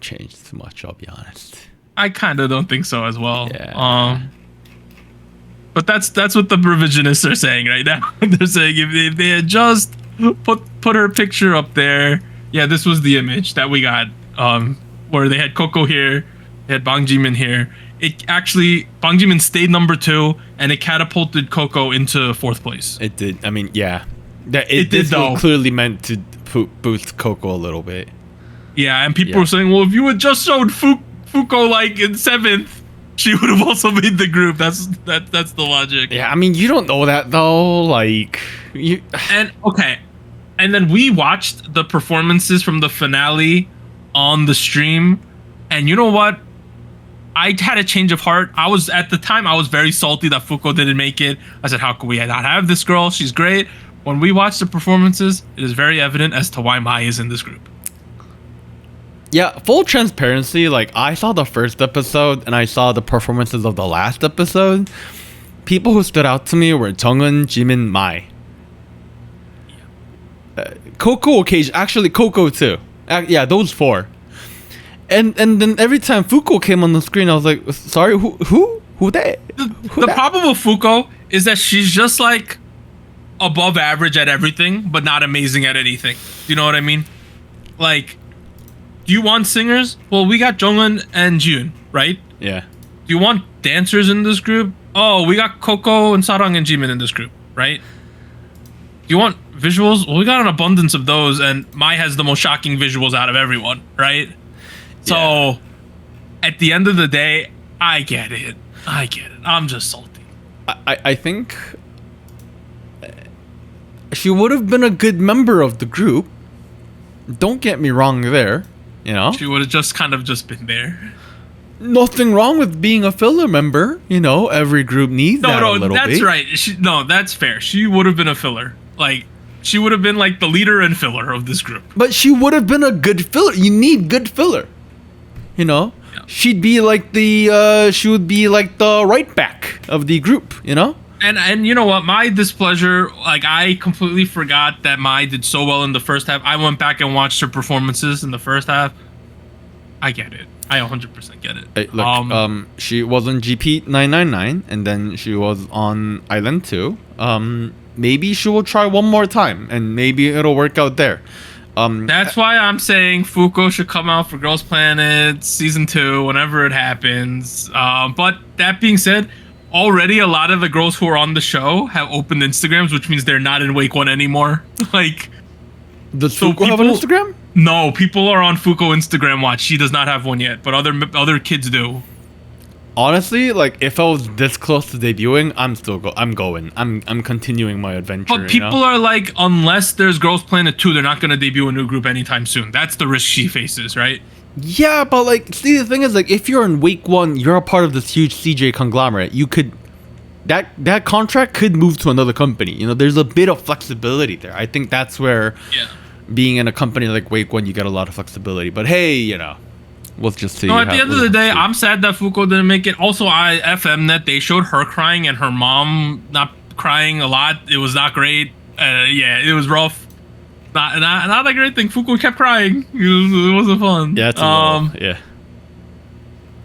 change too much, I'll be honest. I kind of don't think so as well. Yeah. But that's what the revisionists are saying right now. They're saying if they had just put her picture up there, yeah, this was the image that we got, where they had Coco here, they had Bang Jimin here. It actually, Bang Jimin stayed number 2, and it catapulted Coco into 4th place. It did. I mean, yeah. It did, though. Clearly meant to boost Coco a little bit. Yeah, and people were saying, well, if you had just showed Fuko like in 7th, she would have also made the group. That's the logic. Yeah, I mean, you don't know that though. Like, you. And okay, and then we watched the performances from the finale on the stream, and you know what? I had a change of heart. At the time I was very salty that Fuko didn't make it. I said, how could we not have this girl? She's great. When we watched the performances, it is very evident as to why Mai is in this group. Yeah, full transparency, like I saw the first episode and I saw the performances of the last episode. People who stood out to me were Jungin, Jimin, Mai. Coco occasion, actually Coco too. Yeah, those 4. And then every time Fuko came on the screen, I was like, sorry, who that? The problem with Fuko is that she's just like above average at everything, but not amazing at anything. Do you know what I mean? Like, do you want singers? Well, we got Jungin and Jun, right? Yeah. Do you want dancers in this group? Oh, we got Coco and Sarang and Jimin in this group, right? Do you want visuals? Well, we got an abundance of those, and Mai has the most shocking visuals out of everyone, right? So, at the end of the day, I get it. I'm just salty. I think she would have been a good member of the group. Don't get me wrong there. You know? She would have just been there. Nothing wrong with being a filler member. You know, every group needs that a little bit. No, that's right. That's fair. She would have been a filler. Like, she would have been like the leader and filler of this group. But she would have been a good filler. You need good filler. You know? Yeah. She would be like the right back of the group, you know? And you know what? My displeasure, like, I completely forgot that Mai did so well in the first half. I went back and watched her performances in the first half. I get it. I 100% get it. Hey, look, she was on GP289, and then she was on Island 2. Maybe she will try one more time, and maybe it'll work out there. That's why I'm saying Fuko should come out for Girls Planet Season 2 whenever it happens. But that being said, already a lot of the girls who are on the show have opened Instagrams, which means they're not in Wake One anymore. Like, Does Fuko have an Instagram? No, people are on Fuko Instagram watch. She does not have one yet, but other kids do. Honestly, like if I was this close to debuting, I'm going. I'm continuing my adventure. But people are like, unless there's Girls Planet 2, they're not gonna debut a new group anytime soon. That's the risk she faces, right? Yeah, but like, see, the thing is, like, if you're in Wake One, you're a part of this huge CJ conglomerate. You could, that contract could move to another company. You know, there's a bit of flexibility there. I think that's where, being in a company like Wake One, you get a lot of flexibility. But hey, you know, we'll just see. No, at the end of the day, I'm sad that Fuko didn't make it. Also, FMnet, they showed her crying and her mom not crying a lot. It was not great. Yeah, it was rough. Not a great thing. Fuko kept crying. It wasn't fun. Yeah, yeah.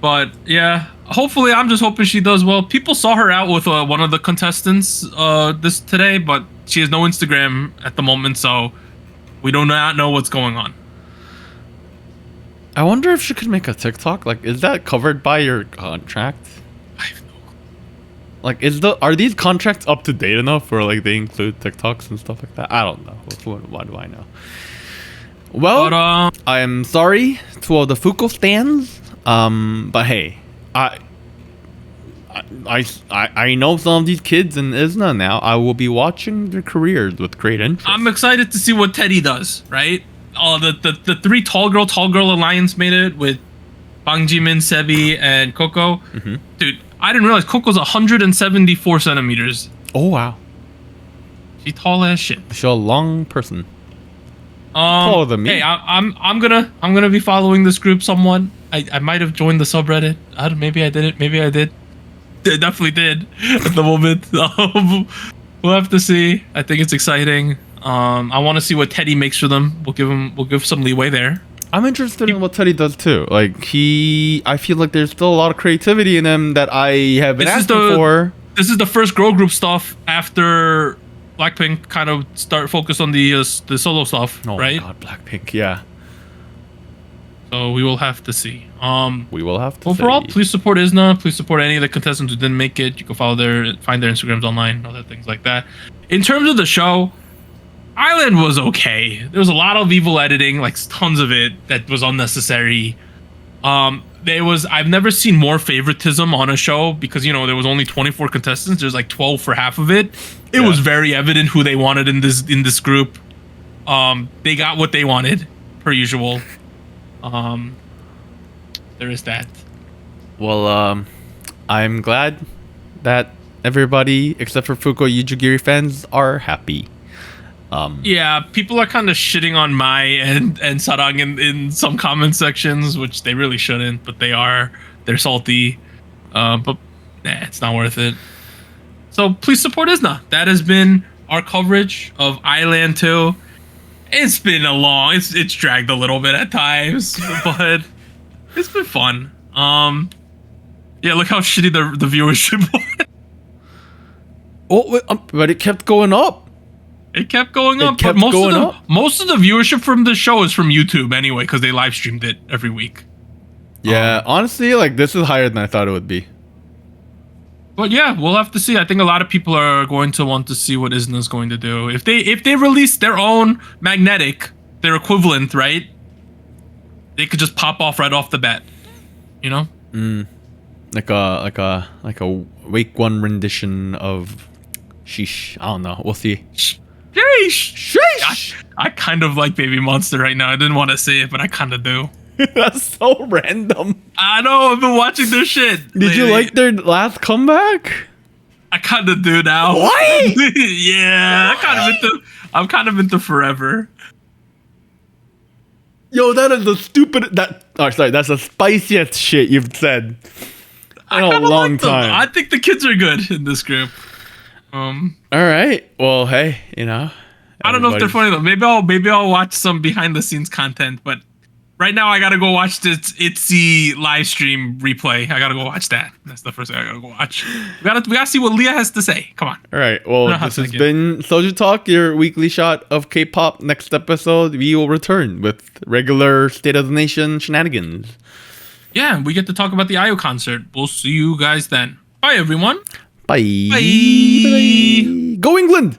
But yeah, hopefully, I'm just hoping she does well. People saw her out with one of the contestants today, but she has no Instagram at the moment, so we do not know what's going on. I wonder if she could make a TikTok. Like, is that covered by your contract? I have no clue. Like, are these contracts up to date enough where like they include TikToks and stuff like that? I don't know. What do I know? Well, but, I am sorry to all the Fuko stands. But hey, I know some of these kids in ISNA now. I will be watching their careers with great interest. I'm excited to see what Teddy does. Right? The three tall girl alliance made it with Bang Jimin, Sebi, and Coco. Mm-hmm. Dude, I didn't realize Coco's 174 centimeters. Oh wow, she tall as shit. She's a long person. Taller than me. Hey, I'm gonna be following this group somewhat. I might have joined the subreddit. Maybe I didn't. Maybe I did. I definitely did at the moment. We'll have to see. I think it's exciting. I want to see what Teddy makes for them. We'll give some leeway there. I'm interested in what Teddy does too. Like I feel like there's still a lot of creativity in him that I have been asking for. This is the first girl group stuff after Blackpink kind of focus on the solo stuff, right? Oh my god, Blackpink, yeah. So we will have to see. We will have to. Overall, please support ISNA. Please support any of the contestants who didn't make it. You can find their Instagrams online, other things like that. In terms of the show, Island was okay. There was a lot of evil editing, like tons of it that was unnecessary. I've never seen more favoritism on a show because there was only 24 contestants. There's like 12 for half of it. It was very evident who they wanted in this group. They got what they wanted, per usual. There is that. Well, I'm glad that everybody except for Fuko Yujigiri fans are happy. Yeah, people are kind of shitting on Mai and Sarang in some comment sections, which they really shouldn't, but they are. They're salty. But it's not worth it. So please support ISNA. That has been our coverage of Island 2. It's been it's dragged a little bit at times, but it's been fun. Yeah, look how shitty the viewership was. Oh, but it kept going up. It kept going up, but most of the viewership from the show is from YouTube anyway, because they live streamed it every week. Yeah, honestly, like this is higher than I thought it would be. But yeah, we'll have to see. I think a lot of people are going to want to see what ISNA is going to do. If they release their own magnetic, their equivalent, right? They could just pop off right off the bat. Like a Wake One rendition of Sheesh. I don't know. We'll see. Sheesh. I kind of like Baby Monster right now. I didn't want to say it, but I kind of do. That's so random. I know. I've been watching their shit. Did you like their last comeback? I kind of do now. What? Yeah. I'm kind of into Forever. Yo, that is the stupid. That's the spiciest shit you've said in a long time. I think the kids are good in this group. All right. Well, hey, I don't know if they're funny though. Maybe I'll watch some behind the scenes content, but right now I gotta go watch this ITZY live stream replay. I gotta go watch that. That's the first thing I gotta go watch. We gotta see what Leah has to say. Come on. All right. Well, this has been SojuTalk, your weekly shot of K-pop. Next episode, we will return with regular State of the Nation shenanigans. Yeah, we get to talk about the IO concert. We'll see you guys then. Bye, everyone. Bye. Bye. Go England!